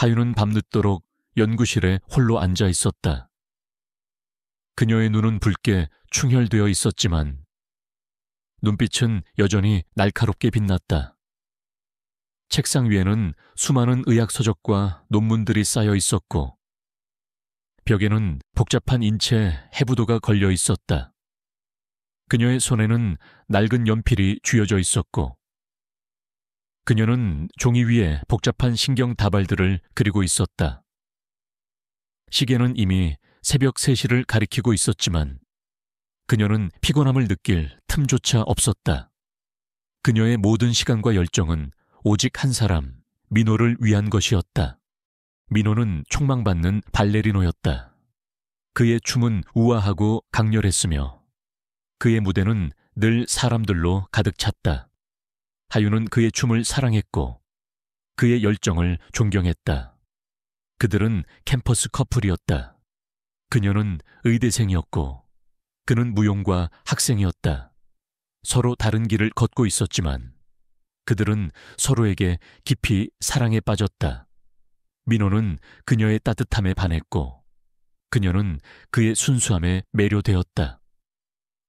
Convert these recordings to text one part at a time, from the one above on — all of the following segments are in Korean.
하윤은 밤늦도록 연구실에 홀로 앉아 있었다. 그녀의 눈은 붉게 충혈되어 있었지만 눈빛은 여전히 날카롭게 빛났다. 책상 위에는 수많은 의학 서적과 논문들이 쌓여 있었고 벽에는 복잡한 인체 해부도가 걸려 있었다. 그녀의 손에는 낡은 연필이 쥐어져 있었고 그녀는 종이 위에 복잡한 신경 다발들을 그리고 있었다. 시계는 이미 새벽 3시를 가리키고 있었지만 그녀는 피곤함을 느낄 틈조차 없었다. 그녀의 모든 시간과 열정은 오직 한 사람, 민호를 위한 것이었다. 민호는 촉망받는 발레리노였다. 그의 춤은 우아하고 강렬했으며 그의 무대는 늘 사람들로 가득 찼다. 하윤은 그의 춤을 사랑했고 그의 열정을 존경했다. 그들은 캠퍼스 커플이었다. 그녀는 의대생이었고 그는 무용과 학생이었다. 서로 다른 길을 걷고 있었지만 그들은 서로에게 깊이 사랑에 빠졌다. 민호는 그녀의 따뜻함에 반했고 그녀는 그의 순수함에 매료되었다.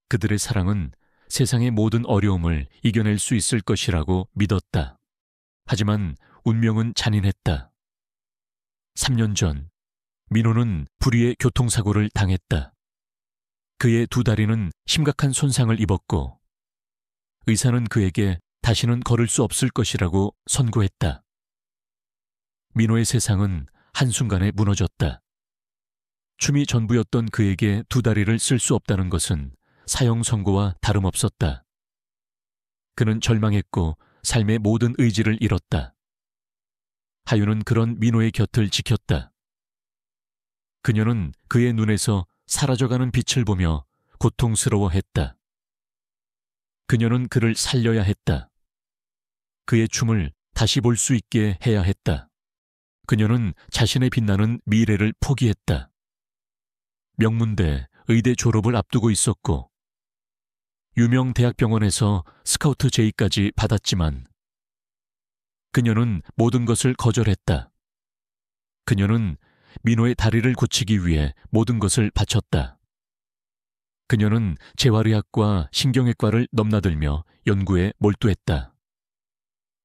그들의 사랑은 세상의 모든 어려움을 이겨낼 수 있을 것이라고 믿었다. 하지만 운명은 잔인했다. 3년 전 민호는 불의의 교통사고를 당했다. 그의 2다리는 심각한 손상을 입었고 의사는 그에게 다시는 걸을 수 없을 것이라고 선고했다. 민호의 세상은 한순간에 무너졌다. 춤이 전부였던 그에게 2다리를 쓸 수 없다는 것은 사형 선고와 다름없었다. 그는 절망했고 삶의 모든 의지를 잃었다. 하윤은 그런 민호의 곁을 지켰다. 그녀는 그의 눈에서 사라져가는 빛을 보며 고통스러워했다. 그녀는 그를 살려야 했다. 그의 춤을 다시 볼 수 있게 해야 했다. 그녀는 자신의 빛나는 미래를 포기했다. 명문대 의대 졸업을 앞두고 있었고 유명 대학병원에서 스카우트 제의까지 받았지만 그녀는 모든 것을 거절했다. 그녀는 민호의 다리를 고치기 위해 모든 것을 바쳤다. 그녀는 재활의학과 신경외과를 넘나들며 연구에 몰두했다.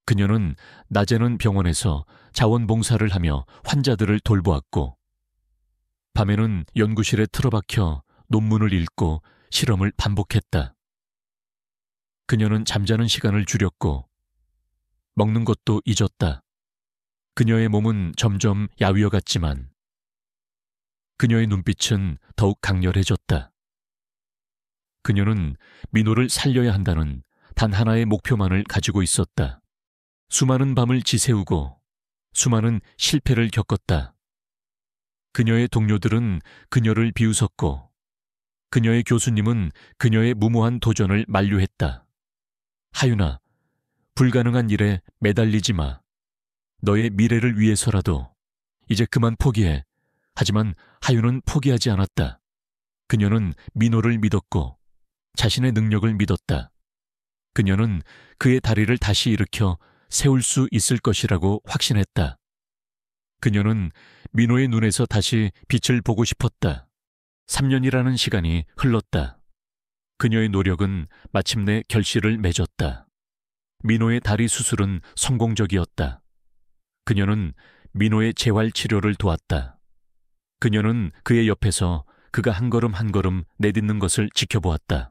그녀는 낮에는 병원에서 자원봉사를 하며 환자들을 돌보았고 밤에는 연구실에 틀어박혀 논문을 읽고 실험을 반복했다. 그녀는 잠자는 시간을 줄였고 먹는 것도 잊었다. 그녀의 몸은 점점 야위어갔지만 그녀의 눈빛은 더욱 강렬해졌다. 그녀는 민호를 살려야 한다는 단 하나의 목표만을 가지고 있었다. 수많은 밤을 지새우고 수많은 실패를 겪었다. 그녀의 동료들은 그녀를 비웃었고 그녀의 교수님은 그녀의 무모한 도전을 만류했다. 하윤아, 불가능한 일에 매달리지 마. 너의 미래를 위해서라도 이제 그만 포기해. 하지만 하윤은 포기하지 않았다. 그녀는 민호를 믿었고 자신의 능력을 믿었다. 그녀는 그의 다리를 다시 일으켜 세울 수 있을 것이라고 확신했다. 그녀는 민호의 눈에서 다시 빛을 보고 싶었다. 3년이라는 시간이 흘렀다. 그녀의 노력은 마침내 결실을 맺었다. 민호의 다리 수술은 성공적이었다. 그녀는 민호의 재활 치료를 도왔다. 그녀는 그의 옆에서 그가 한 걸음 한 걸음 내딛는 것을 지켜보았다.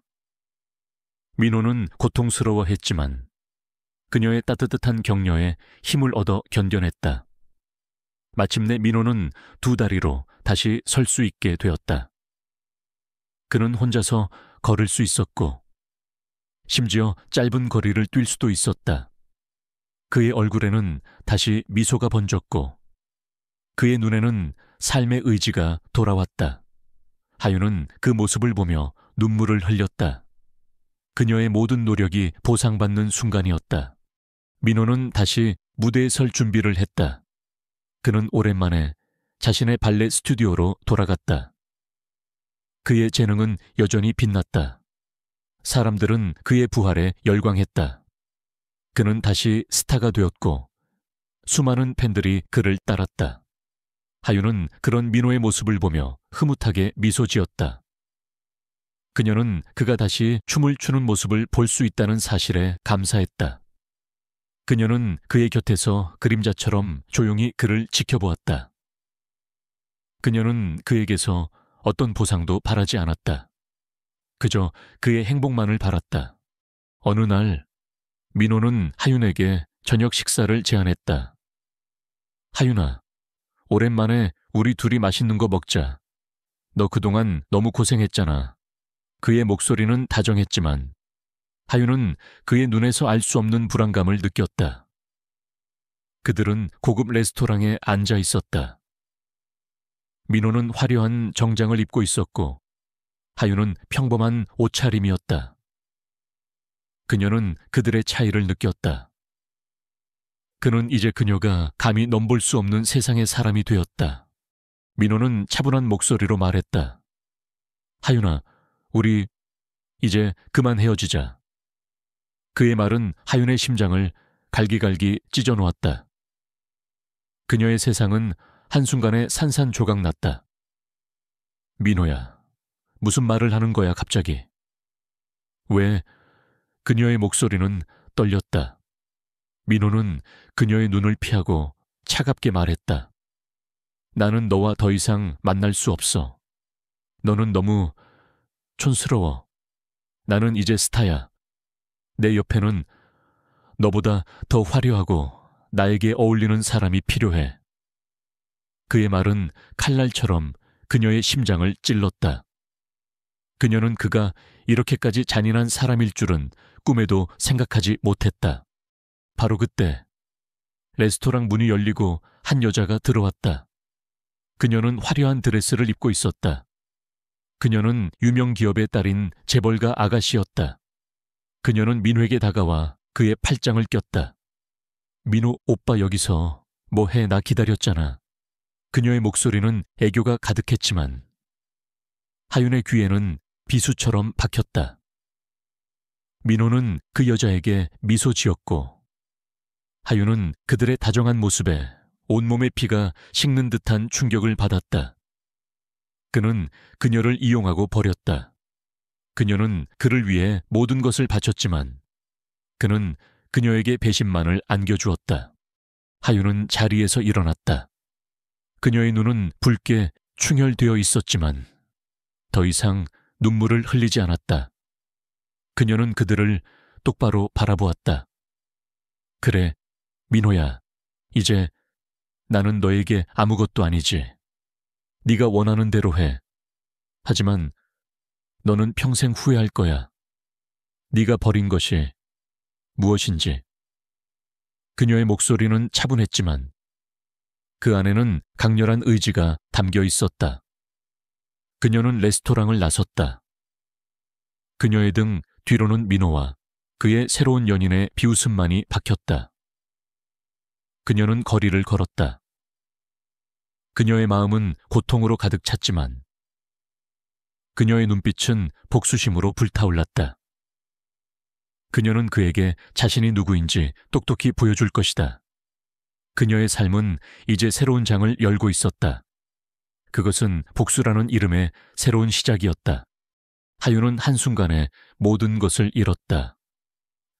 민호는 고통스러워했지만 그녀의 따뜻한 격려에 힘을 얻어 견뎌냈다. 마침내 민호는 2다리로 다시 설 수 있게 되었다. 그는 혼자서 걸을 수 있었고 심지어 짧은 거리를 뛸 수도 있었다. 그의 얼굴에는 다시 미소가 번졌고 그의 눈에는 삶의 의지가 돌아왔다. 하윤은 그 모습을 보며 눈물을 흘렸다. 그녀의 모든 노력이 보상받는 순간이었다. 민호는 다시 무대에 설 준비를 했다. 그는 오랜만에 자신의 발레 스튜디오로 돌아갔다. 그의 재능은 여전히 빛났다. 사람들은 그의 부활에 열광했다. 그는 다시 스타가 되었고 수많은 팬들이 그를 따랐다. 하윤은 그런 민호의 모습을 보며 흐뭇하게 미소 지었다. 그녀는 그가 다시 춤을 추는 모습을 볼 수 있다는 사실에 감사했다. 그녀는 그의 곁에서 그림자처럼 조용히 그를 지켜보았다. 그녀는 그에게서 어떤 보상도 바라지 않았다. 그저 그의 행복만을 바랐다. 어느 날 민호는 하윤에게 저녁 식사를 제안했다. 하윤아, 오랜만에 우리 둘이 맛있는 거 먹자. 너 그동안 너무 고생했잖아. 그의 목소리는 다정했지만 하윤은 그의 눈에서 알 수 없는 불안감을 느꼈다. 그들은 고급 레스토랑에 앉아 있었다. 민호는 화려한 정장을 입고 있었고 하윤은 평범한 옷차림이었다. 그녀는 그들의 차이를 느꼈다. 그는 이제 그녀가 감히 넘볼 수 없는 세상의 사람이 되었다. 민호는 차분한 목소리로 말했다. 하윤아, 우리 이제 그만 헤어지자. 그의 말은 하윤의 심장을 갈기갈기 찢어놓았다. 그녀의 세상은 한순간에 산산조각 났다. 민호야, 무슨 말을 하는 거야 갑자기? 왜? 그녀의 목소리는 떨렸다. 민호는 그녀의 눈을 피하고 차갑게 말했다. 나는 너와 더 이상 만날 수 없어. 너는 너무 촌스러워. 나는 이제 스타야. 내 옆에는 너보다 더 화려하고 나에게 어울리는 사람이 필요해. 그의 말은 칼날처럼 그녀의 심장을 찔렀다. 그녀는 그가 이렇게까지 잔인한 사람일 줄은 꿈에도 생각하지 못했다. 바로 그때 레스토랑 문이 열리고 한 여자가 들어왔다. 그녀는 화려한 드레스를 입고 있었다. 그녀는 유명 기업의 딸인 재벌가 아가씨였다. 그녀는 민호에게 다가와 그의 팔짱을 꼈다. 민호 오빠 여기서 뭐 해? 나 기다렸잖아. 그녀의 목소리는 애교가 가득했지만 하윤의 귀에는 비수처럼 박혔다. 민호는 그 여자에게 미소 지었고 하윤은 그들의 다정한 모습에 온몸의 피가 식는 듯한 충격을 받았다. 그는 그녀를 이용하고 버렸다. 그녀는 그를 위해 모든 것을 바쳤지만 그는 그녀에게 배신만을 안겨주었다. 하윤은 자리에서 일어났다. 그녀의 눈은 붉게 충혈되어 있었지만 더 이상 눈물을 흘리지 않았다. 그녀는 그들을 똑바로 바라보았다. 그래, 민호야, 이제 나는 너에게 아무것도 아니지. 네가 원하는 대로 해. 하지만 너는 평생 후회할 거야. 네가 버린 것이 무엇인지. 그녀의 목소리는 차분했지만 그 안에는 강렬한 의지가 담겨 있었다. 그녀는 레스토랑을 나섰다. 그녀의 등 뒤로는 민호와 그의 새로운 연인의 비웃음만이 박혔다. 그녀는 거리를 걸었다. 그녀의 마음은 고통으로 가득 찼지만 그녀의 눈빛은 복수심으로 불타올랐다. 그녀는 그에게 자신이 누구인지 똑똑히 보여줄 것이다. 그녀의 삶은 이제 새로운 장을 열고 있었다. 그것은 복수라는 이름의 새로운 시작이었다. 하윤은 한순간에 모든 것을 잃었다.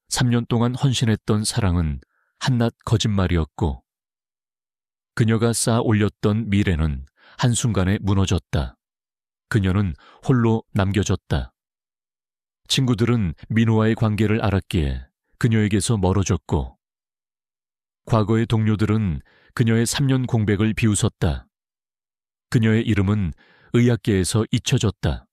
3년 동안 헌신했던 사랑은 한낱 거짓말이었고 그녀가 쌓아 올렸던 미래는 한순간에 무너졌다. 그녀는 홀로 남겨졌다. 친구들은 민호와의 관계를 알았기에 그녀에게서 멀어졌고 과거의 동료들은 그녀의 3년 공백을 비웃었다. 그녀의 이름은 의학계에서 잊혀졌다.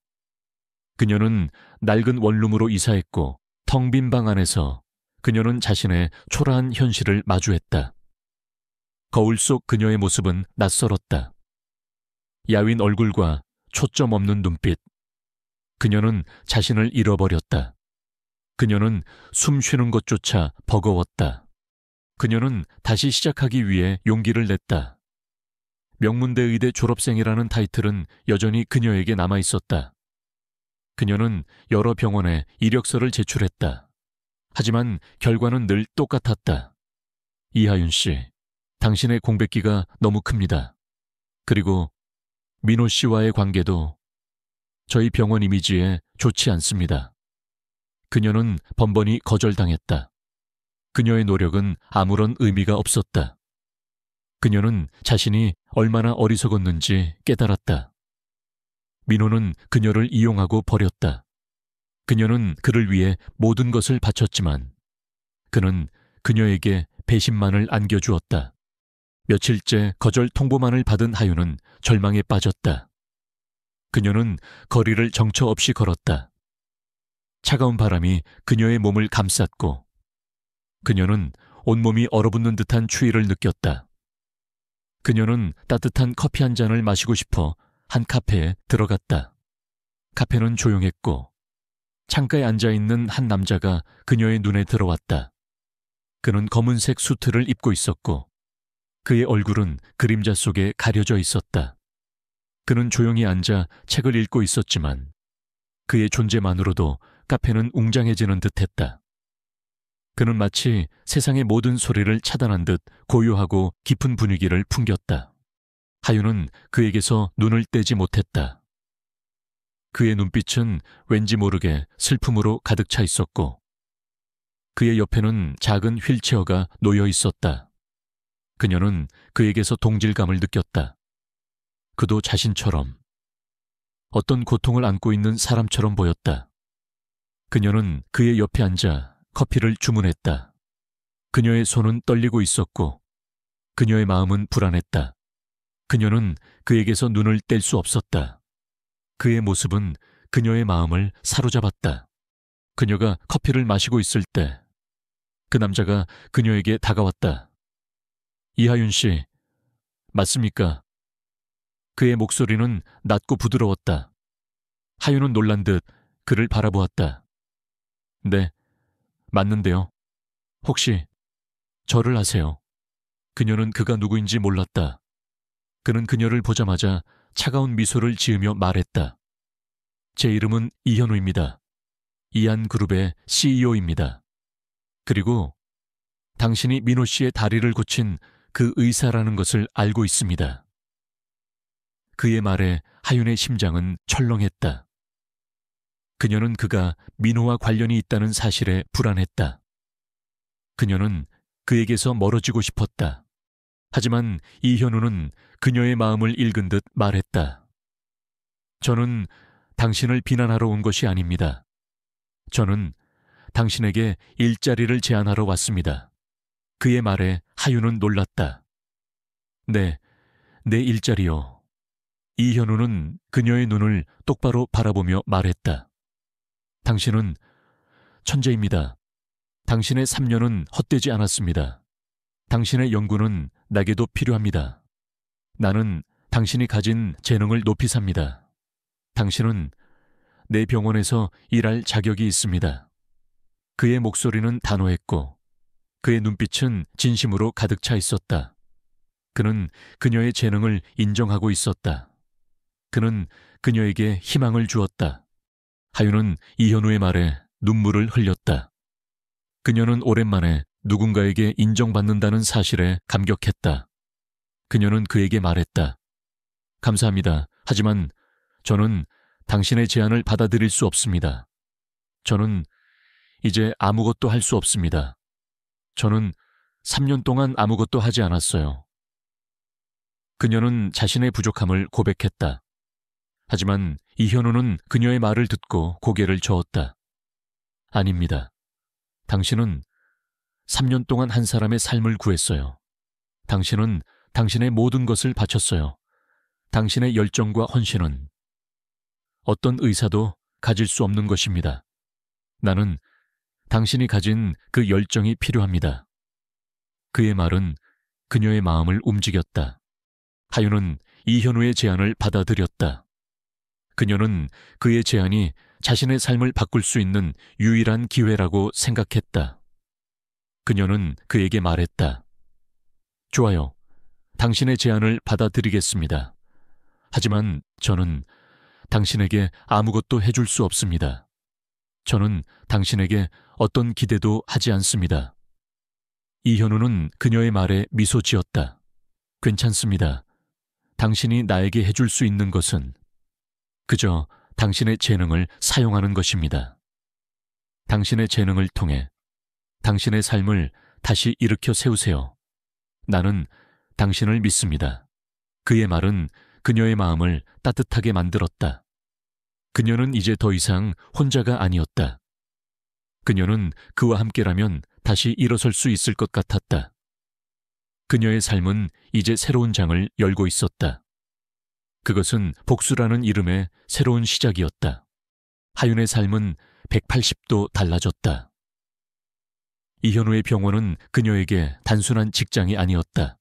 그녀는 낡은 원룸으로 이사했고 텅 빈 방 안에서 그녀는 자신의 초라한 현실을 마주했다. 거울 속 그녀의 모습은 낯설었다. 야윈 얼굴과 초점 없는 눈빛. 그녀는 자신을 잃어버렸다. 그녀는 숨 쉬는 것조차 버거웠다. 그녀는 다시 시작하기 위해 용기를 냈다. 명문대 의대 졸업생이라는 타이틀은 여전히 그녀에게 남아있었다. 그녀는 여러 병원에 이력서를 제출했다. 하지만 결과는 늘 똑같았다. 이하윤 씨, 당신의 공백기가 너무 큽니다. 그리고 민호 씨와의 관계도 저희 병원 이미지에 좋지 않습니다. 그녀는 번번이 거절당했다. 그녀의 노력은 아무런 의미가 없었다. 그녀는 자신이 얼마나 어리석었는지 깨달았다. 민호는 그녀를 이용하고 버렸다. 그녀는 그를 위해 모든 것을 바쳤지만 그는 그녀에게 배신만을 안겨주었다. 며칠째 거절 통보만을 받은 하윤은 절망에 빠졌다. 그녀는 거리를 정처 없이 걸었다. 차가운 바람이 그녀의 몸을 감쌌고 그녀는 온몸이 얼어붙는 듯한 추위를 느꼈다. 그녀는 따뜻한 커피 한 잔을 마시고 싶어 한 카페에 들어갔다. 카페는 조용했고 창가에 앉아있는 한 남자가 그녀의 눈에 들어왔다. 그는 검은색 수트를 입고 있었고 그의 얼굴은 그림자 속에 가려져 있었다. 그는 조용히 앉아 책을 읽고 있었지만 그의 존재만으로도 카페는 웅장해지는 듯했다. 그는 마치 세상의 모든 소리를 차단한 듯 고요하고 깊은 분위기를 풍겼다. 하윤은 그에게서 눈을 떼지 못했다. 그의 눈빛은 왠지 모르게 슬픔으로 가득 차 있었고 그의 옆에는 작은 휠체어가 놓여 있었다. 그녀는 그에게서 동질감을 느꼈다. 그도 자신처럼 어떤 고통을 안고 있는 사람처럼 보였다. 그녀는 그의 옆에 앉아 커피를 주문했다. 그녀의 손은 떨리고 있었고 그녀의 마음은 불안했다. 그녀는 그에게서 눈을 뗄 수 없었다. 그의 모습은 그녀의 마음을 사로잡았다. 그녀가 커피를 마시고 있을 때 그 남자가 그녀에게 다가왔다. 이하윤 씨, 맞습니까? 그의 목소리는 낮고 부드러웠다. 하윤은 놀란 듯 그를 바라보았다. 네, 맞는데요. 혹시 저를 아세요? 그녀는 그가 누구인지 몰랐다. 그는 그녀를 보자마자 차가운 미소를 지으며 말했다. 제 이름은 이현우입니다. 이한그룹의 CEO입니다. 그리고 당신이 민호 씨의 다리를 고친 그 의사라는 것을 알고 있습니다. 그의 말에 하윤의 심장은 철렁했다. 그녀는 그가 민호와 관련이 있다는 사실에 불안했다. 그녀는 그에게서 멀어지고 싶었다. 하지만 이현우는 그녀의 마음을 읽은 듯 말했다. 저는 당신을 비난하러 온 것이 아닙니다. 저는 당신에게 일자리를 제안하러 왔습니다. 그의 말에 하윤은 놀랐다. 네, 내 일자리요. 이현우는 그녀의 눈을 똑바로 바라보며 말했다. 당신은 천재입니다. 당신의 3년은 헛되지 않았습니다. 당신의 연구는 나에게도 필요합니다. 나는 당신이 가진 재능을 높이 삽니다. 당신은 내 병원에서 일할 자격이 있습니다. 그의 목소리는 단호했고 그의 눈빛은 진심으로 가득 차 있었다. 그는 그녀의 재능을 인정하고 있었다. 그는 그녀에게 희망을 주었다. 하윤은 이현우의 말에 눈물을 흘렸다. 그녀는 오랜만에 누군가에게 인정받는다는 사실에 감격했다. 그녀는 그에게 말했다. 감사합니다. 하지만 저는 당신의 제안을 받아들일 수 없습니다. 저는 이제 아무것도 할 수 없습니다. 저는 3년 동안 아무것도 하지 않았어요. 그녀는 자신의 부족함을 고백했다. 하지만 이현우는 그녀의 말을 듣고 고개를 저었다. 아닙니다. 당신은 3년 동안 한 사람의 삶을 구했어요. 당신은 당신의 모든 것을 바쳤어요. 당신의 열정과 헌신은 어떤 의사도 가질 수 없는 것입니다. 나는 당신이 가진 그 열정이 필요합니다. 그의 말은 그녀의 마음을 움직였다. 하윤은 이현우의 제안을 받아들였다. 그녀는 그의 제안이 자신의 삶을 바꿀 수 있는 유일한 기회라고 생각했다. 그녀는 그에게 말했다. 좋아요. 당신의 제안을 받아들이겠습니다. 하지만 저는 당신에게 아무것도 해줄 수 없습니다. 저는 당신에게 어떤 기대도 하지 않습니다. 이현우는 그녀의 말에 미소 지었다. 괜찮습니다. 당신이 나에게 해줄 수 있는 것은 그저 당신의 재능을 사용하는 것입니다. 당신의 재능을 통해 당신의 삶을 다시 일으켜 세우세요. 나는 당신을 믿습니다. 그의 말은 그녀의 마음을 따뜻하게 만들었다. 그녀는 이제 더 이상 혼자가 아니었다. 그녀는 그와 함께라면 다시 일어설 수 있을 것 같았다. 그녀의 삶은 이제 새로운 장을 열고 있었다. 그것은 복수라는 이름의 새로운 시작이었다. 하윤의 삶은 180도 달라졌다. 이현우의 병원은 그녀에게 단순한 직장이 아니었다.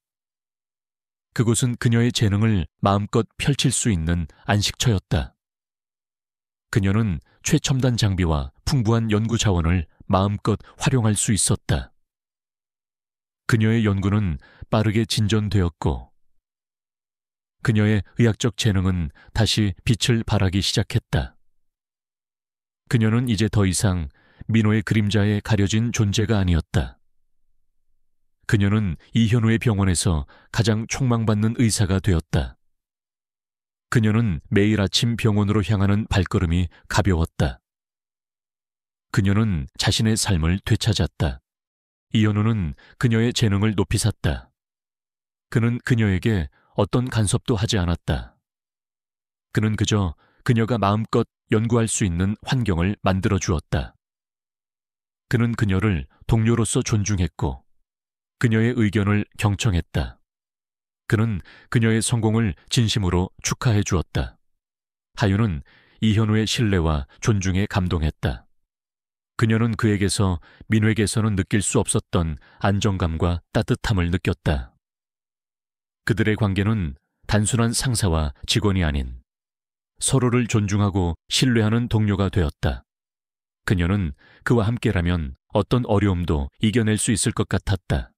그곳은 그녀의 재능을 마음껏 펼칠 수 있는 안식처였다. 그녀는 최첨단 장비와 풍부한 연구 자원을 마음껏 활용할 수 있었다. 그녀의 연구는 빠르게 진전되었고 그녀의 의학적 재능은 다시 빛을 발하기 시작했다. 그녀는 이제 더 이상 민호의 그림자에 가려진 존재가 아니었다. 그녀는 이현우의 병원에서 가장 촉망받는 의사가 되었다. 그녀는 매일 아침 병원으로 향하는 발걸음이 가벼웠다. 그녀는 자신의 삶을 되찾았다. 이현우는 그녀의 재능을 높이 샀다. 그는 그녀에게 어떤 간섭도 하지 않았다. 그는 그저 그녀가 마음껏 연구할 수 있는 환경을 만들어 주었다. 그는 그녀를 동료로서 존중했고 그녀의 의견을 경청했다. 그는 그녀의 성공을 진심으로 축하해 주었다. 하윤은 이현우의 신뢰와 존중에 감동했다. 그녀는 그에게서 민호에게서는 느낄 수 없었던 안정감과 따뜻함을 느꼈다. 그들의 관계는 단순한 상사와 직원이 아닌 서로를 존중하고 신뢰하는 동료가 되었다. 그녀는 그와 함께라면 어떤 어려움도 이겨낼 수 있을 것 같았다.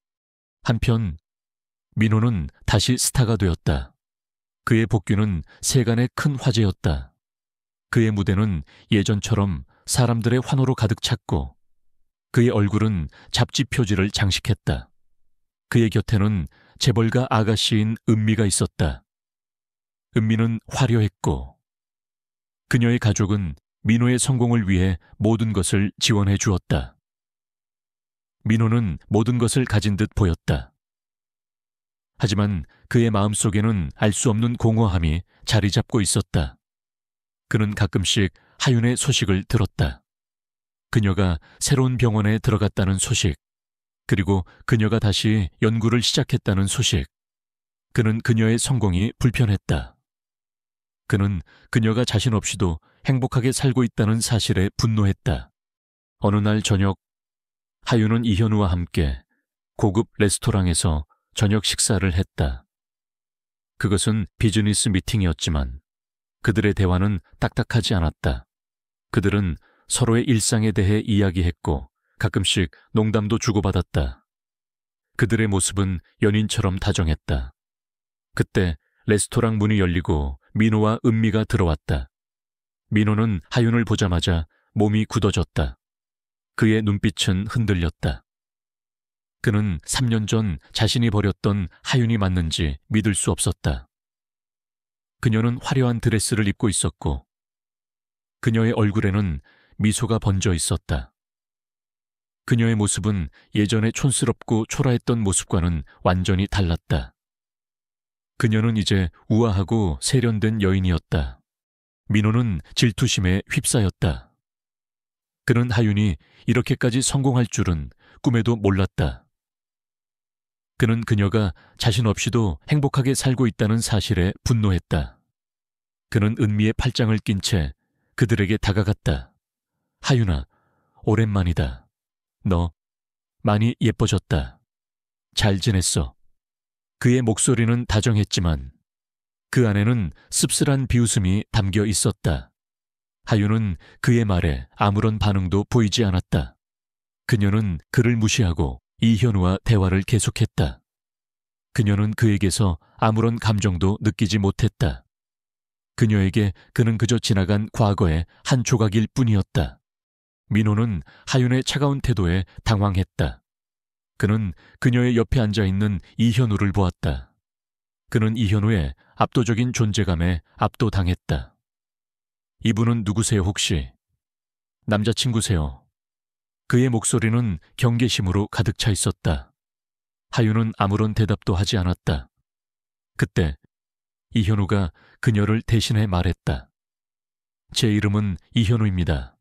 한편 민호는 다시 스타가 되었다. 그의 복귀는 세간의 큰 화제였다. 그의 무대는 예전처럼 사람들의 환호로 가득 찼고 그의 얼굴은 잡지 표지를 장식했다. 그의 곁에는 재벌가 아가씨인 은미가 있었다. 은미는 화려했고 그녀의 가족은 민호의 성공을 위해 모든 것을 지원해 주었다. 민호는 모든 것을 가진 듯 보였다. 하지만 그의 마음속에는 알 수 없는 공허함이 자리 잡고 있었다. 그는 가끔씩 하윤의 소식을 들었다. 그녀가 새로운 병원에 들어갔다는 소식, 그리고 그녀가 다시 연구를 시작했다는 소식. 그는 그녀의 성공이 불편했다. 그는 그녀가 자신 없이도 행복하게 살고 있다는 사실에 분노했다. 어느 날 저녁, 하윤은 이현우와 함께 고급 레스토랑에서 저녁 식사를 했다. 그것은 비즈니스 미팅이었지만 그들의 대화는 딱딱하지 않았다. 그들은 서로의 일상에 대해 이야기했고 가끔씩 농담도 주고받았다. 그들의 모습은 연인처럼 다정했다. 그때 레스토랑 문이 열리고 민호와 은미가 들어왔다. 민호는 하윤을 보자마자 몸이 굳어졌다. 그의 눈빛은 흔들렸다. 그는 3년 전 자신이 버렸던 하윤이 맞는지 믿을 수 없었다. 그녀는 화려한 드레스를 입고 있었고 그녀의 얼굴에는 미소가 번져 있었다. 그녀의 모습은 예전에 촌스럽고 초라했던 모습과는 완전히 달랐다. 그녀는 이제 우아하고 세련된 여인이었다. 민호는 질투심에 휩싸였다. 그는 하윤이 이렇게까지 성공할 줄은 꿈에도 몰랐다. 그는 그녀가 자신 없이도 행복하게 살고 있다는 사실에 분노했다. 그는 은미의 팔짱을 낀 채 그들에게 다가갔다. 하윤아, 오랜만이다. 너 많이 예뻐졌다. 잘 지냈어. 그의 목소리는 다정했지만 그 안에는 씁쓸한 비웃음이 담겨 있었다. 하윤은 그의 말에 아무런 반응도 보이지 않았다. 그녀는 그를 무시하고 이현우와 대화를 계속했다. 그녀는 그에게서 아무런 감정도 느끼지 못했다. 그녀에게 그는 그저 지나간 과거의 한 조각일 뿐이었다. 민호는 하윤의 차가운 태도에 당황했다. 그는 그녀의 옆에 앉아있는 이현우를 보았다. 그는 이현우의 압도적인 존재감에 압도당했다. 이분은 누구세요 혹시? 남자친구세요? 그의 목소리는 경계심으로 가득 차 있었다. 하윤은 아무런 대답도 하지 않았다. 그때 이현우가 그녀를 대신해 말했다. 제 이름은 이현우입니다.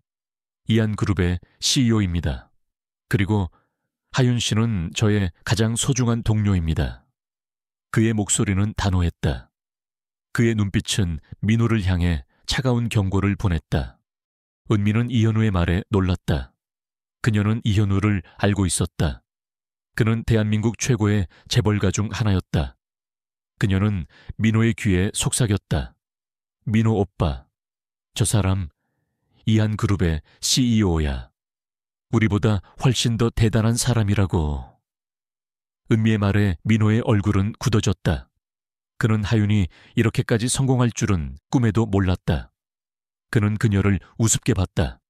이한그룹의 CEO입니다. 그리고 하윤 씨는 저의 가장 소중한 동료입니다. 그의 목소리는 단호했다. 그의 눈빛은 민호를 향해 차가운 경고를 보냈다. 은미는 이현우의 말에 놀랐다. 그녀는 이현우를 알고 있었다. 그는 대한민국 최고의 재벌가 중 하나였다. 그녀는 민호의 귀에 속삭였다. 민호 오빠, 저 사람 이한그룹의 CEO야. 우리보다 훨씬 더 대단한 사람이라고. 은미의 말에 민호의 얼굴은 굳어졌다. 그는 하윤이 이렇게까지 성공할 줄은 꿈에도 몰랐다. 그는 그녀를 우습게 봤다.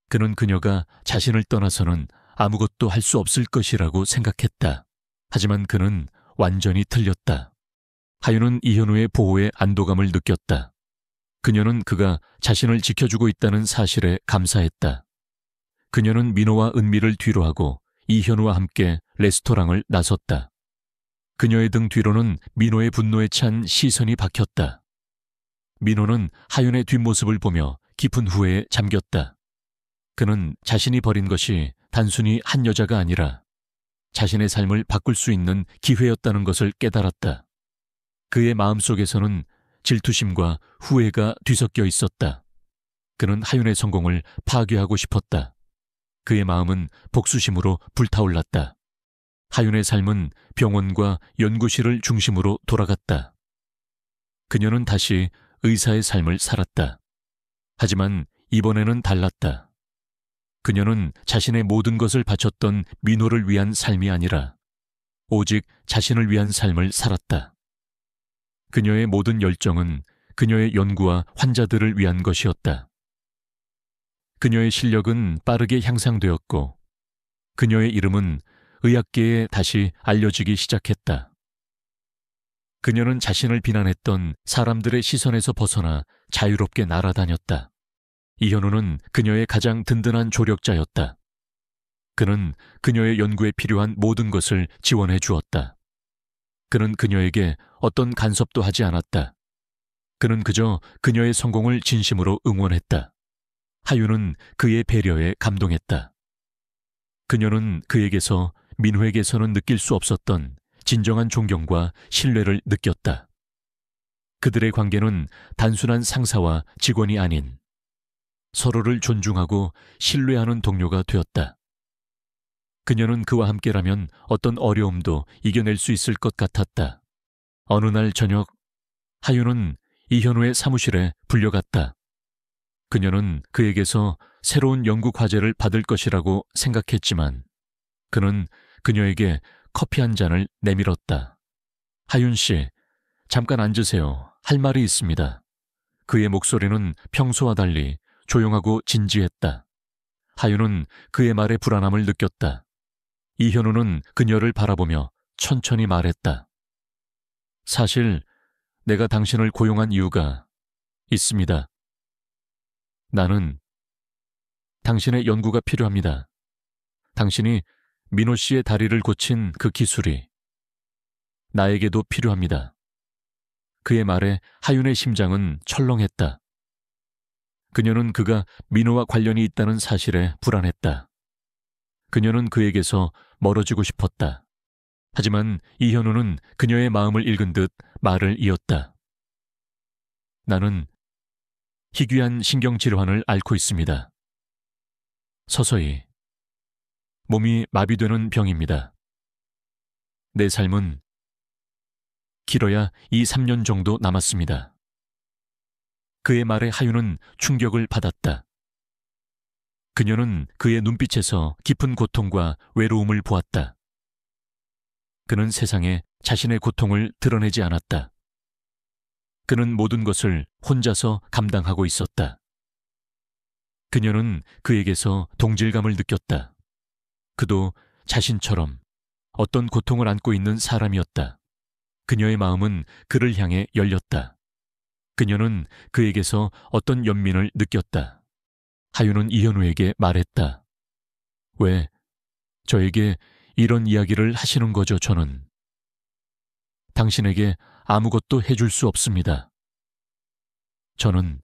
그는 그녀가 자신을 떠나서는 아무것도 할 수 없을 것이라고 생각했다. 하지만 그는 완전히 틀렸다. 하윤은 이현우의 보호에 안도감을 느꼈다. 그녀는 그가 자신을 지켜주고 있다는 사실에 감사했다. 그녀는 민호와 은미를 뒤로하고 이현우와 함께 레스토랑을 나섰다. 그녀의 등 뒤로는 민호의 분노에 찬 시선이 박혔다. 민호는 하윤의 뒷모습을 보며 깊은 후회에 잠겼다. 그는 자신이 버린 것이 단순히 한 여자가 아니라 자신의 삶을 바꿀 수 있는 기회였다는 것을 깨달았다. 그의 마음속에서는 질투심과 후회가 뒤섞여 있었다. 그는 하윤의 성공을 파괴하고 싶었다. 그의 마음은 복수심으로 불타올랐다. 하윤의 삶은 병원과 연구실을 중심으로 돌아갔다. 그녀는 다시 의사의 삶을 살았다. 하지만 이번에는 달랐다. 그녀는 자신의 모든 것을 바쳤던 민호를 위한 삶이 아니라 오직 자신을 위한 삶을 살았다. 그녀의 모든 열정은 그녀의 연구와 환자들을 위한 것이었다. 그녀의 실력은 빠르게 향상되었고 그녀의 이름은 의학계에 다시 알려지기 시작했다. 그녀는 자신을 비난했던 사람들의 시선에서 벗어나 자유롭게 날아다녔다. 이현우는 그녀의 가장 든든한 조력자였다. 그는 그녀의 연구에 필요한 모든 것을 지원해 주었다. 그는 그녀에게 어떤 간섭도 하지 않았다. 그는 그저 그녀의 성공을 진심으로 응원했다. 하윤은 그의 배려에 감동했다. 그녀는 그에게서 민호에게서는 느낄 수 없었던 진정한 존경과 신뢰를 느꼈다. 그들의 관계는 단순한 상사와 직원이 아닌 서로를 존중하고 신뢰하는 동료가 되었다. 그녀는 그와 함께라면 어떤 어려움도 이겨낼 수 있을 것 같았다. 어느 날 저녁, 하윤은 이현우의 사무실에 불려갔다. 그녀는 그에게서 새로운 연구 과제를 받을 것이라고 생각했지만 그는 그녀에게 커피 한 잔을 내밀었다. 하윤 씨, 잠깐 앉으세요. 할 말이 있습니다. 그의 목소리는 평소와 달리 조용하고 진지했다. 하윤은 그의 말에 불안함을 느꼈다. 이현우는 그녀를 바라보며 천천히 말했다. 사실 내가 당신을 고용한 이유가 있습니다. 나는 당신의 연구가 필요합니다. 당신이 민호 씨의 다리를 고친 그 기술이 나에게도 필요합니다. 그의 말에 하윤의 심장은 철렁했다. 그녀는 그가 민호와 관련이 있다는 사실에 불안했다. 그녀는 그에게서 멀어지고 싶었다. 하지만 이현우는 그녀의 마음을 읽은 듯 말을 이었다. 나는 희귀한 신경질환을 앓고 있습니다. 서서히 몸이 마비되는 병입니다. 내 삶은 길어야 2~3년 정도 남았습니다. 그의 말에 하윤은 충격을 받았다. 그녀는 그의 눈빛에서 깊은 고통과 외로움을 보았다. 그는 세상에 자신의 고통을 드러내지 않았다. 그는 모든 것을 혼자서 감당하고 있었다. 그녀는 그에게서 동질감을 느꼈다. 그도 자신처럼 어떤 고통을 안고 있는 사람이었다. 그녀의 마음은 그를 향해 열렸다. 그녀는 그에게서 어떤 연민을 느꼈다. 하윤은 이현우에게 말했다. 왜 저에게 이런 이야기를 하시는 거죠, 저는? 당신에게 아무것도 해줄 수 없습니다. 저는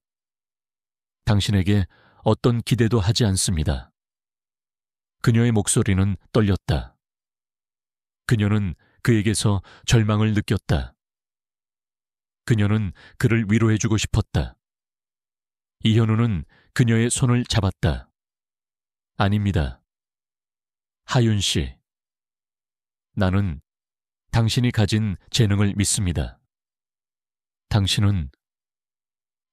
당신에게 어떤 기대도 하지 않습니다. 그녀의 목소리는 떨렸다. 그녀는 그에게서 절망을 느꼈다. 그녀는 그를 위로해주고 싶었다. 이현우는 그녀의 손을 잡았다. 아닙니다. 하윤 씨, 나는 당신이 가진 재능을 믿습니다. 당신은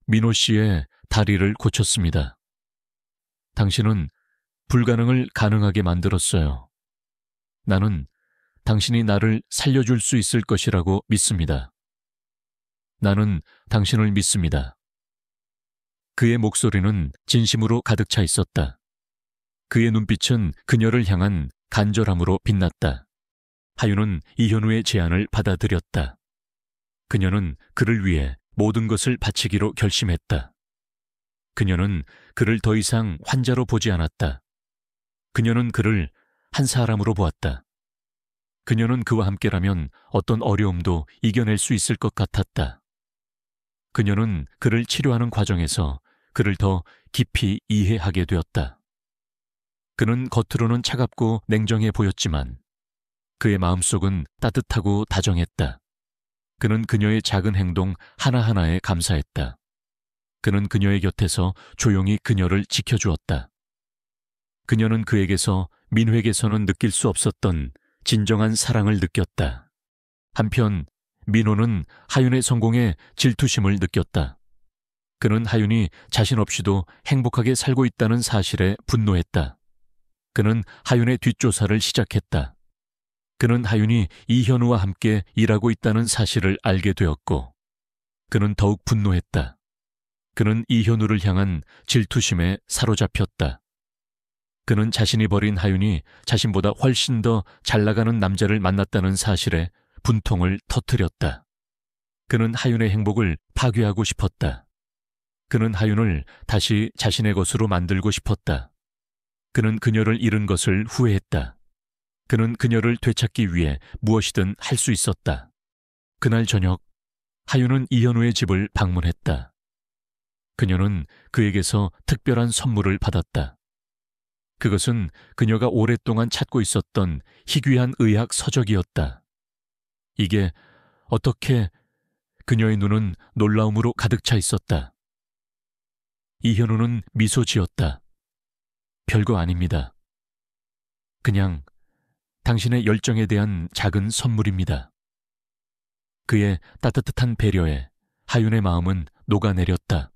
민호 씨의 다리를 고쳤습니다. 당신은 불가능을 가능하게 만들었어요. 나는 당신이 나를 살려줄 수 있을 것이라고 믿습니다. 나는 당신을 믿습니다. 그의 목소리는 진심으로 가득 차 있었다. 그의 눈빛은 그녀를 향한 간절함으로 빛났다. 하윤은 이현우의 제안을 받아들였다. 그녀는 그를 위해 모든 것을 바치기로 결심했다. 그녀는 그를 더 이상 환자로 보지 않았다. 그녀는 그를 한 사람으로 보았다. 그녀는 그와 함께라면 어떤 어려움도 이겨낼 수 있을 것 같았다. 그녀는 그를 치료하는 과정에서 그를 더 깊이 이해하게 되었다. 그는 겉으로는 차갑고 냉정해 보였지만 그의 마음속은 따뜻하고 다정했다. 그는 그녀의 작은 행동 하나하나에 감사했다. 그는 그녀의 곁에서 조용히 그녀를 지켜주었다. 그녀는 그에게서 민호에게서는 느낄 수 없었던 진정한 사랑을 느꼈다. 한편 민호는 하윤의 성공에 질투심을 느꼈다. 그는 하윤이 자신 없이도 행복하게 살고 있다는 사실에 분노했다. 그는 하윤의 뒷조사를 시작했다. 그는 하윤이 이현우와 함께 일하고 있다는 사실을 알게 되었고 그는 더욱 분노했다. 그는 이현우를 향한 질투심에 사로잡혔다. 그는 자신이 버린 하윤이 자신보다 훨씬 더 잘나가는 남자를 만났다는 사실에 분통을 터뜨렸다. 그는 하윤의 행복을 파괴하고 싶었다. 그는 하윤을 다시 자신의 것으로 만들고 싶었다. 그는 그녀를 잃은 것을 후회했다. 그는 그녀를 되찾기 위해 무엇이든 할 수 있었다. 그날 저녁 하윤은 이현우의 집을 방문했다. 그녀는 그에게서 특별한 선물을 받았다. 그것은 그녀가 오랫동안 찾고 있었던 희귀한 의학 서적이었다. 이게 어떻게... 그녀의 눈은 놀라움으로 가득 차 있었다. 이현우는 미소 지었다. 별거 아닙니다. 그냥 당신의 열정에 대한 작은 선물입니다. 그의 따뜻한 배려에 하윤의 마음은 녹아내렸다.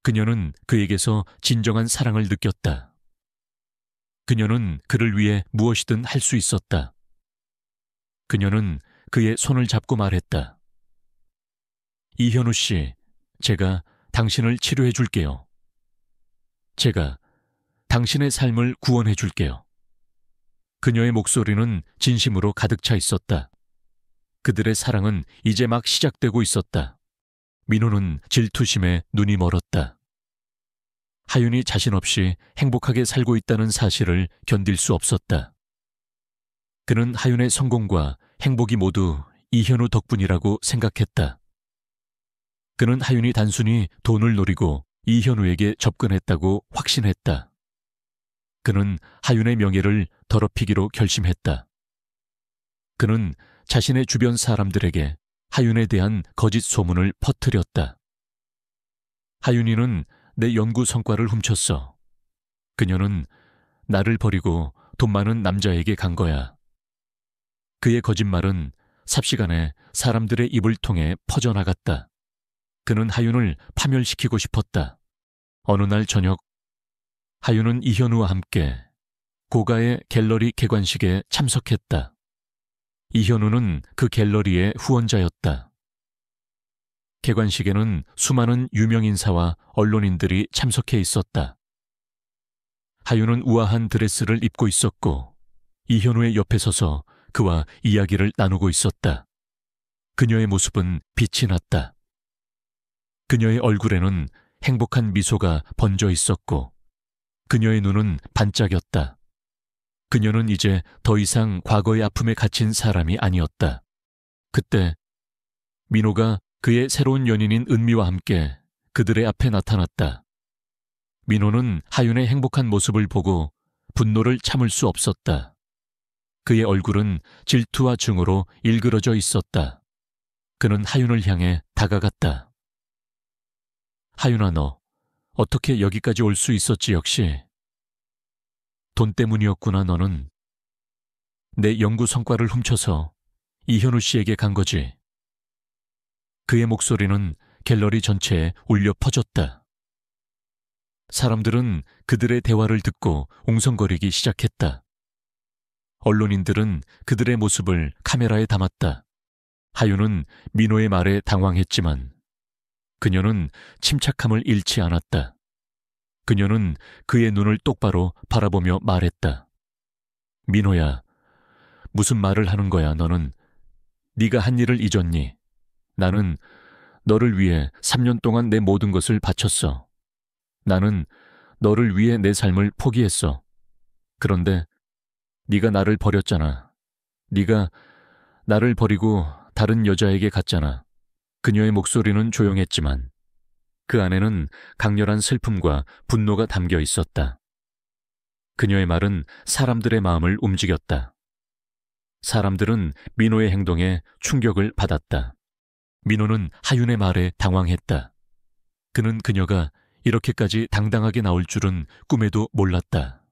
그녀는 그에게서 진정한 사랑을 느꼈다. 그녀는 그를 위해 무엇이든 할 수 있었다. 그녀는 그의 손을 잡고 말했다. 이현우 씨, 제가 당신을 치료해 줄게요. 제가 당신의 삶을 구원해 줄게요. 그녀의 목소리는 진심으로 가득 차 있었다. 그들의 사랑은 이제 막 시작되고 있었다. 민호는 질투심에 눈이 멀었다. 하윤이 자신 없이 행복하게 살고 있다는 사실을 견딜 수 없었다. 그는 하윤의 성공과 행복이 모두 이현우 덕분이라고 생각했다. 그는 하윤이 단순히 돈을 노리고 이현우에게 접근했다고 확신했다. 그는 하윤의 명예를 더럽히기로 결심했다. 그는 자신의 주변 사람들에게 하윤에 대한 거짓 소문을 퍼뜨렸다. 하윤이는 내 연구 성과를 훔쳤어. 그녀는 나를 버리고 돈 많은 남자에게 간 거야. 그의 거짓말은 삽시간에 사람들의 입을 통해 퍼져나갔다. 그는 하윤을 파멸시키고 싶었다. 어느 날 저녁, 하윤은 이현우와 함께 고가의 갤러리 개관식에 참석했다. 이현우는 그 갤러리의 후원자였다. 개관식에는 수많은 유명인사와 언론인들이 참석해 있었다. 하윤은 우아한 드레스를 입고 있었고 이현우의 옆에 서서 그와 이야기를 나누고 있었다. 그녀의 모습은 빛이 났다. 그녀의 얼굴에는 행복한 미소가 번져 있었고 그녀의 눈은 반짝였다. 그녀는 이제 더 이상 과거의 아픔에 갇힌 사람이 아니었다. 그때 민호가 그의 새로운 연인인 은미와 함께 그들의 앞에 나타났다. 민호는 하윤의 행복한 모습을 보고 분노를 참을 수 없었다. 그의 얼굴은 질투와 증오로 일그러져 있었다. 그는 하윤을 향해 다가갔다. 하윤아, 너 어떻게 여기까지 올 수 있었지 역시. 돈 때문이었구나. 너는 내 연구 성과를 훔쳐서 이현우 씨에게 간 거지. 그의 목소리는 갤러리 전체에 울려 퍼졌다. 사람들은 그들의 대화를 듣고 웅성거리기 시작했다. 언론인들은 그들의 모습을 카메라에 담았다. 하윤은 민호의 말에 당황했지만 그녀는 침착함을 잃지 않았다. 그녀는 그의 눈을 똑바로 바라보며 말했다. 민호야, 무슨 말을 하는 거야 너는. 네가 한 일을 잊었니? 나는 너를 위해 3년 동안 내 모든 것을 바쳤어. 나는 너를 위해 내 삶을 포기했어. 그런데 네가 나를 버렸잖아. 네가 나를 버리고 다른 여자에게 갔잖아. 그녀의 목소리는 조용했지만 그 안에는 강렬한 슬픔과 분노가 담겨 있었다. 그녀의 말은 사람들의 마음을 움직였다. 사람들은 민호의 행동에 충격을 받았다. 민호는 하윤의 말에 당황했다. 그는 그녀가 이렇게까지 당당하게 나올 줄은 꿈에도 몰랐다.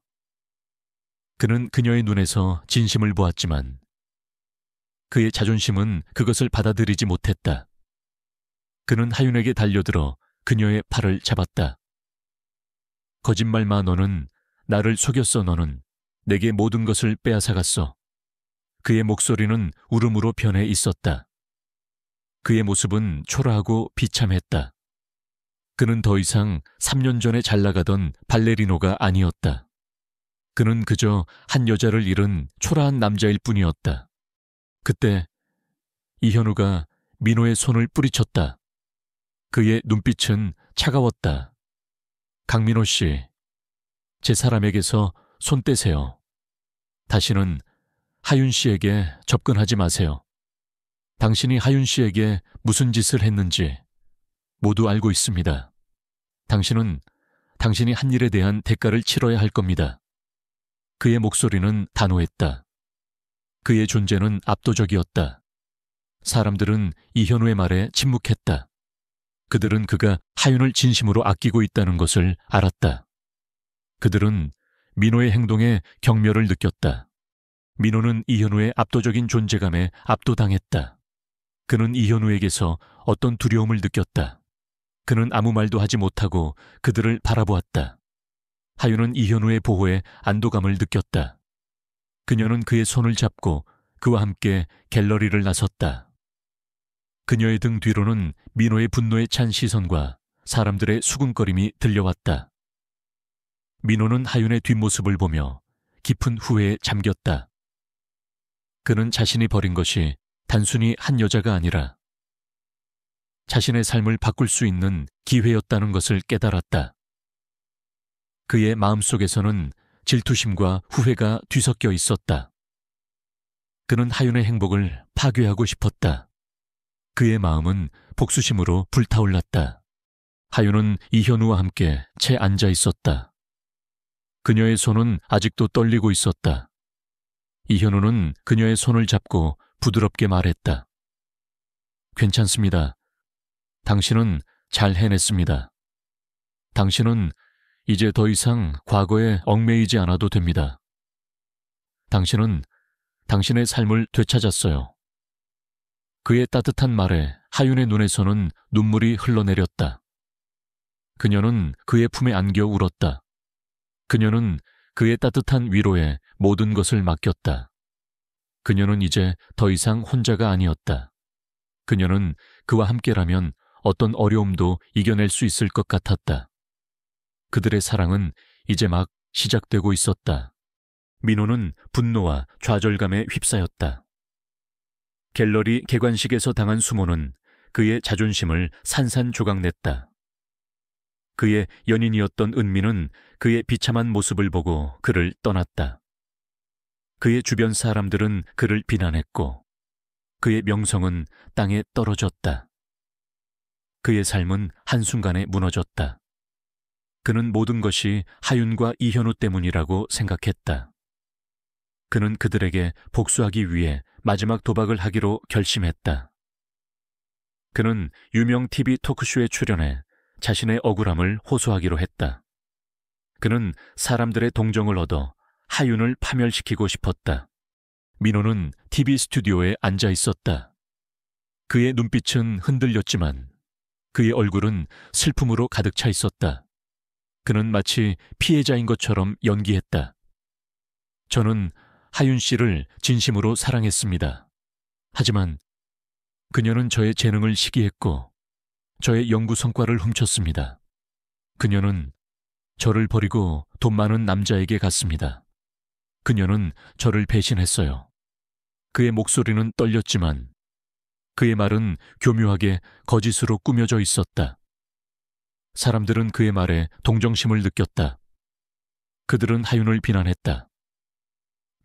그는 그녀의 눈에서 진심을 보았지만 그의 자존심은 그것을 받아들이지 못했다. 그는 하윤에게 달려들어 그녀의 팔을 잡았다. 거짓말 마. 너는 나를 속였어. 너는 내게 모든 것을 빼앗아갔어. 그의 목소리는 울음으로 변해 있었다. 그의 모습은 초라하고 비참했다. 그는 더 이상 3년 전에 잘 나가던 발레리노가 아니었다. 그는 그저 한 여자를 잃은 초라한 남자일 뿐이었다. 그때 이현우가 민호의 손을 뿌리쳤다. 그의 눈빛은 차가웠다. 강민호 씨, 제 사람에게서 손 떼세요. 다시는 하윤 씨에게 접근하지 마세요. 당신이 하윤 씨에게 무슨 짓을 했는지 모두 알고 있습니다. 당신은 당신이 한 일에 대한 대가를 치러야 할 겁니다. 그의 목소리는 단호했다. 그의 존재는 압도적이었다. 사람들은 이현우의 말에 침묵했다. 그들은 그가 하윤을 진심으로 아끼고 있다는 것을 알았다. 그들은 민호의 행동에 경멸을 느꼈다. 민호는 이현우의 압도적인 존재감에 압도당했다. 그는 이현우에게서 어떤 두려움을 느꼈다. 그는 아무 말도 하지 못하고 그들을 바라보았다. 하윤은 이현우의 보호에 안도감을 느꼈다. 그녀는 그의 손을 잡고 그와 함께 갤러리를 나섰다. 그녀의 등 뒤로는 민호의 분노에 찬 시선과 사람들의 수군거림이 들려왔다. 민호는 하윤의 뒷모습을 보며 깊은 후회에 잠겼다. 그는 자신이 버린 것이 단순히 한 여자가 아니라 자신의 삶을 바꿀 수 있는 기회였다는 것을 깨달았다. 그의 마음속에서는 질투심과 후회가 뒤섞여 있었다. 그는 하윤의 행복을 파괴하고 싶었다. 그의 마음은 복수심으로 불타올랐다. 하윤은 이현우와 함께 채 앉아 있었다. 그녀의 손은 아직도 떨리고 있었다. 이현우는 그녀의 손을 잡고 부드럽게 말했다. 괜찮습니다. 당신은 잘 해냈습니다. 당신은 이제 더 이상 과거에 얽매이지 않아도 됩니다. 당신은 당신의 삶을 되찾았어요. 그의 따뜻한 말에 하윤의 눈에서는 눈물이 흘러내렸다. 그녀는 그의 품에 안겨 울었다. 그녀는 그의 따뜻한 위로에 모든 것을 맡겼다. 그녀는 이제 더 이상 혼자가 아니었다. 그녀는 그와 함께라면 어떤 어려움도 이겨낼 수 있을 것 같았다. 그들의 사랑은 이제 막 시작되고 있었다. 민호는 분노와 좌절감에 휩싸였다. 갤러리 개관식에서 당한 수모는 그의 자존심을 산산조각냈다. 그의 연인이었던 은미는 그의 비참한 모습을 보고 그를 떠났다. 그의 주변 사람들은 그를 비난했고 그의 명성은 땅에 떨어졌다. 그의 삶은 한순간에 무너졌다. 그는 모든 것이 하윤과 이현우 때문이라고 생각했다. 그는 그들에게 복수하기 위해 마지막 도박을 하기로 결심했다. 그는 유명 TV 토크쇼에 출연해 자신의 억울함을 호소하기로 했다. 그는 사람들의 동정을 얻어 하윤을 파멸시키고 싶었다. 민호는 TV 스튜디오에 앉아 있었다. 그의 눈빛은 흔들렸지만 그의 얼굴은 슬픔으로 가득 차 있었다. 그는 마치 피해자인 것처럼 연기했다. 저는 하윤 씨를 진심으로 사랑했습니다. 하지만 그녀는 저의 재능을 시기했고 저의 연구 성과를 훔쳤습니다. 그녀는 저를 버리고 돈 많은 남자에게 갔습니다. 그녀는 저를 배신했어요. 그의 목소리는 떨렸지만 그의 말은 교묘하게 거짓으로 꾸며져 있었다. 사람들은 그의 말에 동정심을 느꼈다. 그들은 하윤을 비난했다.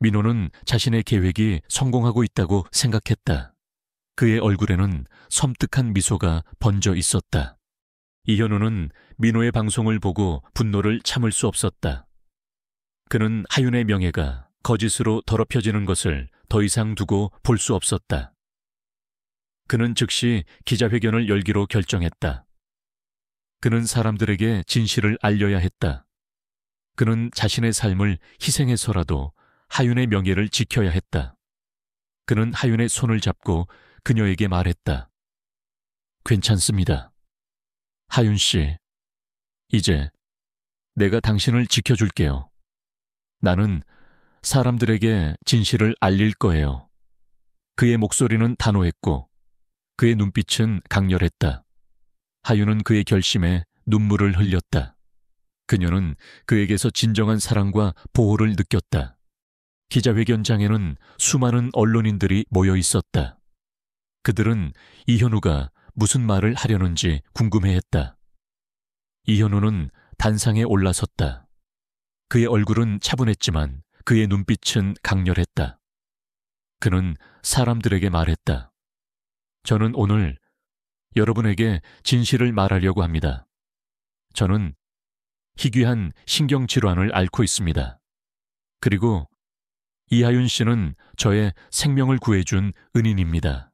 민호는 자신의 계획이 성공하고 있다고 생각했다. 그의 얼굴에는 섬뜩한 미소가 번져 있었다. 이현우는 민호의 방송을 보고 분노를 참을 수 없었다. 그는 하윤의 명예가 거짓으로 더럽혀지는 것을 더 이상 두고 볼 수 없었다. 그는 즉시 기자회견을 열기로 결정했다. 그는 사람들에게 진실을 알려야 했다. 그는 자신의 삶을 희생해서라도 하윤의 명예를 지켜야 했다. 그는 하윤의 손을 잡고 그녀에게 말했다. 괜찮습니다. 하윤 씨, 이제 내가 당신을 지켜줄게요. 나는 사람들에게 진실을 알릴 거예요. 그의 목소리는 단호했고 그의 눈빛은 강렬했다. 하윤은 그의 결심에 눈물을 흘렸다. 그녀는 그에게서 진정한 사랑과 보호를 느꼈다. 기자회견장에는 수많은 언론인들이 모여 있었다. 그들은 이현우가 무슨 말을 하려는지 궁금해했다. 이현우는 단상에 올라섰다. 그의 얼굴은 차분했지만 그의 눈빛은 강렬했다. 그는 사람들에게 말했다. 저는 오늘 여러분에게 진실을 말하려고 합니다. 저는 희귀한 신경질환을 앓고 있습니다. 그리고 이하윤 씨는 저의 생명을 구해준 은인입니다.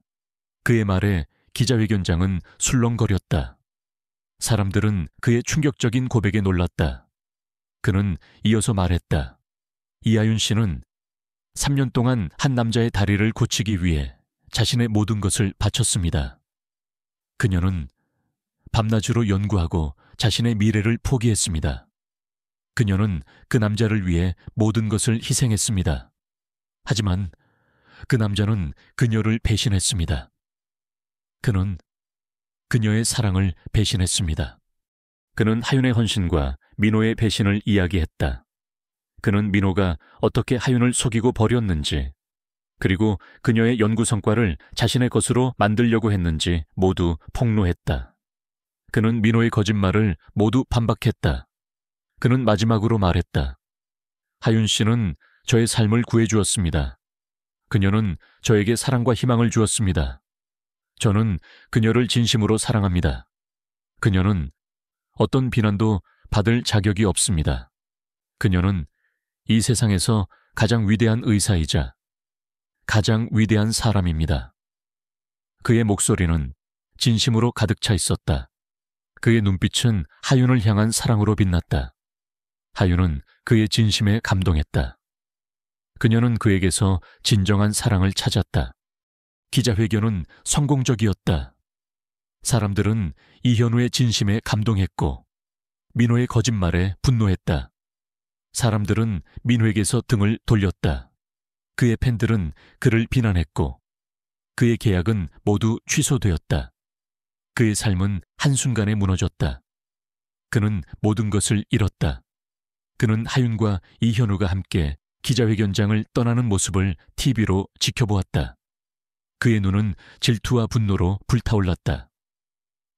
그의 말에 기자회견장은 술렁거렸다. 사람들은 그의 충격적인 고백에 놀랐다. 그는 이어서 말했다. 이하윤 씨는 3년 동안 한 남자의 다리를 고치기 위해 자신의 모든 것을 바쳤습니다. 그녀는 밤낮으로 연구하고 자신의 미래를 포기했습니다. 그녀는 그 남자를 위해 모든 것을 희생했습니다. 하지만 그 남자는 그녀를 배신했습니다. 그는 그녀의 사랑을 배신했습니다. 그는 하윤의 헌신과 민호의 배신을 이야기했다. 그는 민호가 어떻게 하윤을 속이고 버렸는지, 그리고 그녀의 연구 성과를 자신의 것으로 만들려고 했는지 모두 폭로했다. 그는 민호의 거짓말을 모두 반박했다. 그는 마지막으로 말했다. 하윤 씨는 저의 삶을 구해주었습니다. 그녀는 저에게 사랑과 희망을 주었습니다. 저는 그녀를 진심으로 사랑합니다. 그녀는 어떤 비난도 받을 자격이 없습니다. 그녀는 이 세상에서 가장 위대한 의사이자 가장 위대한 사람입니다. 그의 목소리는 진심으로 가득 차 있었다. 그의 눈빛은 하윤을 향한 사랑으로 빛났다. 하윤은 그의 진심에 감동했다. 그녀는 그에게서 진정한 사랑을 찾았다. 기자회견은 성공적이었다. 사람들은 이현우의 진심에 감동했고 민호의 거짓말에 분노했다. 사람들은 민호에게서 등을 돌렸다. 그의 팬들은 그를 비난했고 그의 계약은 모두 취소되었다. 그의 삶은 한순간에 무너졌다. 그는 모든 것을 잃었다. 그는 하윤과 이현우가 함께 기자회견장을 떠나는 모습을 TV로 지켜보았다. 그의 눈은 질투와 분노로 불타올랐다.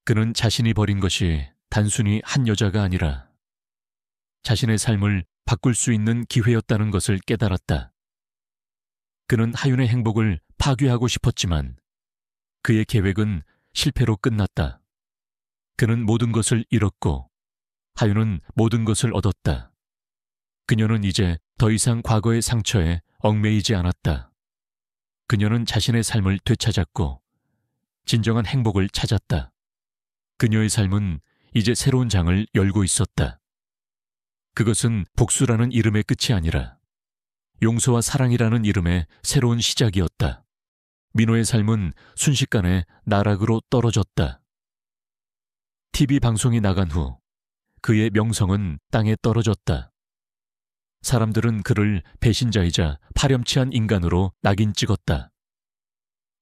그는 자신이 버린 것이 단순히 한 여자가 아니라 자신의 삶을 바꿀 수 있는 기회였다는 것을 깨달았다. 그는 하윤의 행복을 파괴하고 싶었지만 그의 계획은 실패로 끝났다. 그는 모든 것을 잃었고 하윤은 모든 것을 얻었다. 그녀는 이제 더 이상 과거의 상처에 얽매이지 않았다. 그녀는 자신의 삶을 되찾았고 진정한 행복을 찾았다. 그녀의 삶은 이제 새로운 장을 열고 있었다. 그것은 복수라는 이름의 끝이 아니라 용서와 사랑이라는 이름의 새로운 시작이었다. 민호의 삶은 순식간에 나락으로 떨어졌다. TV 방송이 나간 후 그의 명성은 땅에 떨어졌다. 사람들은 그를 배신자이자 파렴치한 인간으로 낙인 찍었다.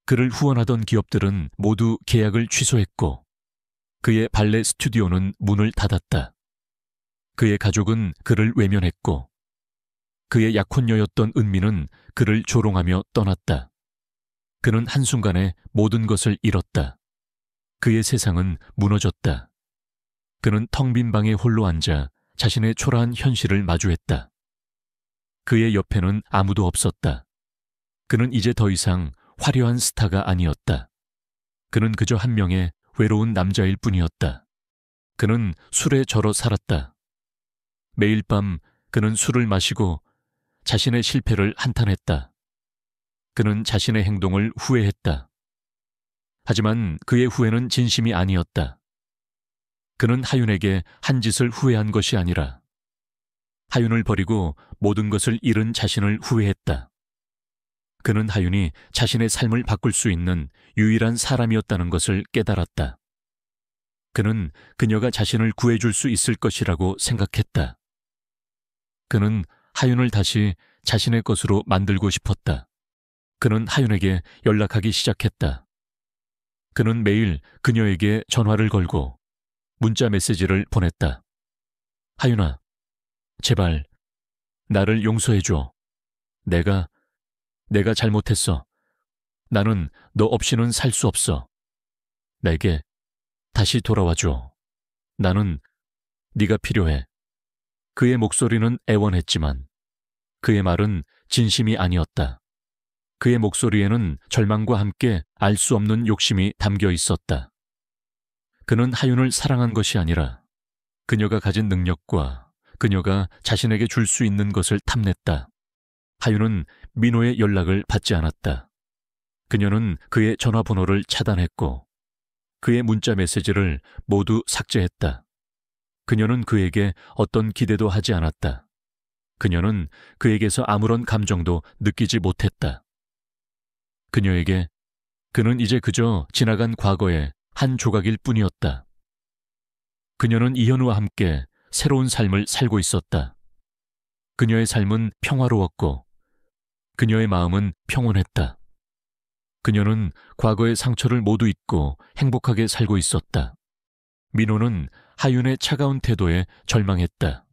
그를 후원하던 기업들은 모두 계약을 취소했고 그의 발레 스튜디오는 문을 닫았다. 그의 가족은 그를 외면했고 그의 약혼녀였던 은미는 그를 조롱하며 떠났다. 그는 한순간에 모든 것을 잃었다. 그의 세상은 무너졌다. 그는 텅 빈 방에 홀로 앉아 자신의 초라한 현실을 마주했다. 그의 옆에는 아무도 없었다. 그는 이제 더 이상 화려한 스타가 아니었다. 그는 그저 한 명의 외로운 남자일 뿐이었다. 그는 술에 절어 살았다. 매일 밤 그는 술을 마시고 자신의 실패를 한탄했다. 그는 자신의 행동을 후회했다. 하지만 그의 후회는 진심이 아니었다. 그는 하윤에게 한 짓을 후회한 것이 아니라 하윤을 버리고 모든 것을 잃은 자신을 후회했다. 그는 하윤이 자신의 삶을 바꿀 수 있는 유일한 사람이었다는 것을 깨달았다. 그는 그녀가 자신을 구해줄 수 있을 것이라고 생각했다. 그는 하윤을 다시 자신의 것으로 만들고 싶었다. 그는 하윤에게 연락하기 시작했다. 그는 매일 그녀에게 전화를 걸고 문자 메시지를 보냈다. 하윤아, 제발 나를 용서해줘. 내가 잘못했어. 나는 너 없이는 살 수 없어. 내게 다시 돌아와줘. 나는 네가 필요해. 그의 목소리는 애원했지만 그의 말은 진심이 아니었다. 그의 목소리에는 절망과 함께 알 수 없는 욕심이 담겨 있었다. 그는 하윤을 사랑한 것이 아니라 그녀가 가진 능력과 그녀가 자신에게 줄 수 있는 것을 탐냈다. 하윤은 민호의 연락을 받지 않았다. 그녀는 그의 전화번호를 차단했고 그의 문자 메시지를 모두 삭제했다. 그녀는 그에게 어떤 기대도 하지 않았다. 그녀는 그에게서 아무런 감정도 느끼지 못했다. 그녀에게 그는 이제 그저 지나간 과거의 한 조각일 뿐이었다. 그녀는 이현우와 함께 새로운 삶을 살고 있었다. 그녀의 삶은 평화로웠고 그녀의 마음은 평온했다. 그녀는 과거의 상처를 모두 잊고 행복하게 살고 있었다. 민호는 하윤의 차가운 태도에 절망했다.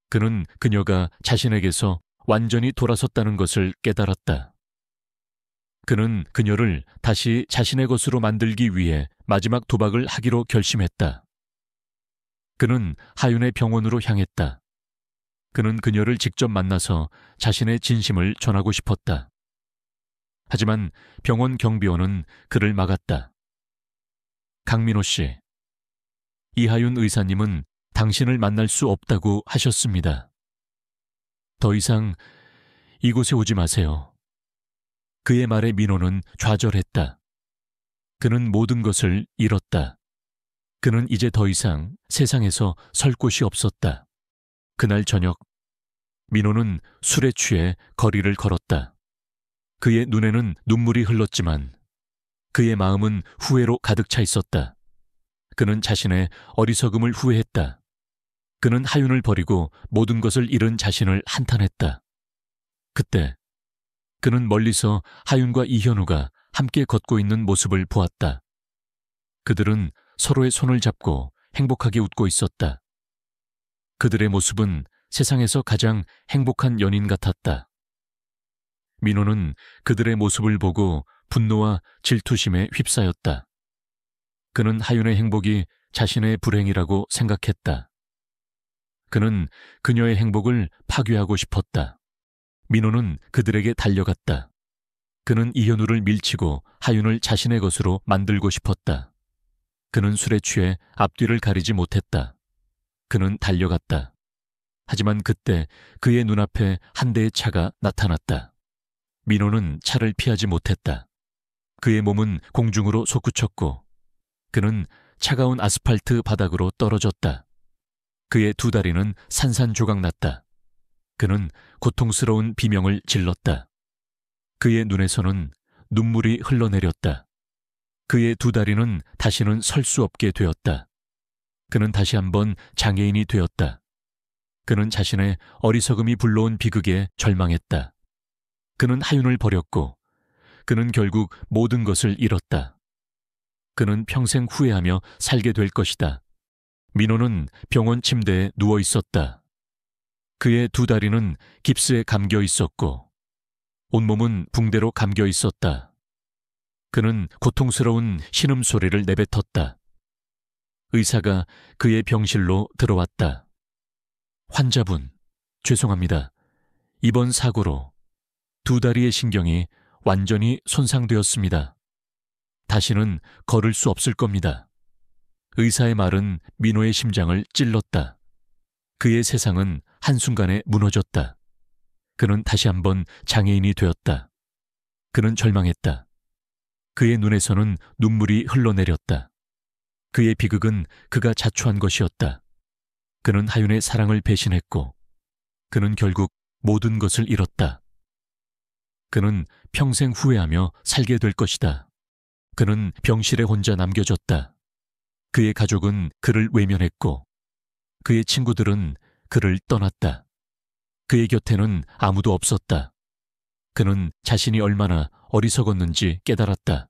그는 그녀가 자신에게서 완전히 돌아섰다는 것을 깨달았다. 그는 그녀를 다시 자신의 것으로 만들기 위해 마지막 도박을 하기로 결심했다. 그는 하윤의 병원으로 향했다. 그는 그녀를 직접 만나서 자신의 진심을 전하고 싶었다. 하지만 병원 경비원은 그를 막았다. 강민호 씨, 이하윤 의사님은 당신을 만날 수 없다고 하셨습니다. 더 이상 이곳에 오지 마세요. 그의 말에 민호는 좌절했다. 그는 모든 것을 잃었다. 그는 이제 더 이상 세상에서 설 곳이 없었다. 그날 저녁, 민호는 술에 취해 거리를 걸었다. 그의 눈에는 눈물이 흘렀지만 그의 마음은 후회로 가득 차 있었다. 그는 자신의 어리석음을 후회했다. 그는 하윤을 버리고 모든 것을 잃은 자신을 한탄했다. 그때 그는 멀리서 하윤과 이현우가 함께 걷고 있는 모습을 보았다. 그들은 서로의 손을 잡고 행복하게 웃고 있었다. 그들의 모습은 세상에서 가장 행복한 연인 같았다. 민호는 그들의 모습을 보고 분노와 질투심에 휩싸였다. 그는 하윤의 행복이 자신의 불행이라고 생각했다. 그는 그녀의 행복을 파괴하고 싶었다. 민호는 그들에게 달려갔다. 그는 이현우를 밀치고 하윤을 자신의 것으로 만들고 싶었다. 그는 술에 취해 앞뒤를 가리지 못했다. 그는 달려갔다. 하지만 그때 그의 눈앞에 한 대의 차가 나타났다. 민호는 차를 피하지 못했다. 그의 몸은 공중으로 솟구쳤고 그는 차가운 아스팔트 바닥으로 떨어졌다. 그의 두 다리는 산산조각 났다. 그는 고통스러운 비명을 질렀다. 그의 눈에서는 눈물이 흘러내렸다. 그의 두 다리는 다시는 설 수 없게 되었다. 그는 다시 한번 장애인이 되었다. 그는 자신의 어리석음이 불러온 비극에 절망했다. 그는 하윤을 버렸고 그는 결국 모든 것을 잃었다. 그는 평생 후회하며 살게 될 것이다. 민호는 병원 침대에 누워 있었다. 그의 두 다리는 깁스에 감겨 있었고 온몸은 붕대로 감겨 있었다. 그는 고통스러운 신음소리를 내뱉었다. 의사가 그의 병실로 들어왔다. 환자분, 죄송합니다. 이번 사고로 두 다리의 신경이 완전히 손상되었습니다. 다시는 걸을 수 없을 겁니다. 의사의 말은 민호의 심장을 찔렀다. 그의 세상은 한순간에 무너졌다. 그는 다시 한번 장애인이 되었다. 그는 절망했다. 그의 눈에서는 눈물이 흘러내렸다. 그의 비극은 그가 자초한 것이었다. 그는 하윤의 사랑을 배신했고 그는 결국 모든 것을 잃었다. 그는 평생 후회하며 살게 될 것이다. 그는 병실에 혼자 남겨졌다. 그의 가족은 그를 외면했고 그의 친구들은 그를 떠났다. 그의 곁에는 아무도 없었다. 그는 자신이 얼마나 어리석었는지 깨달았다.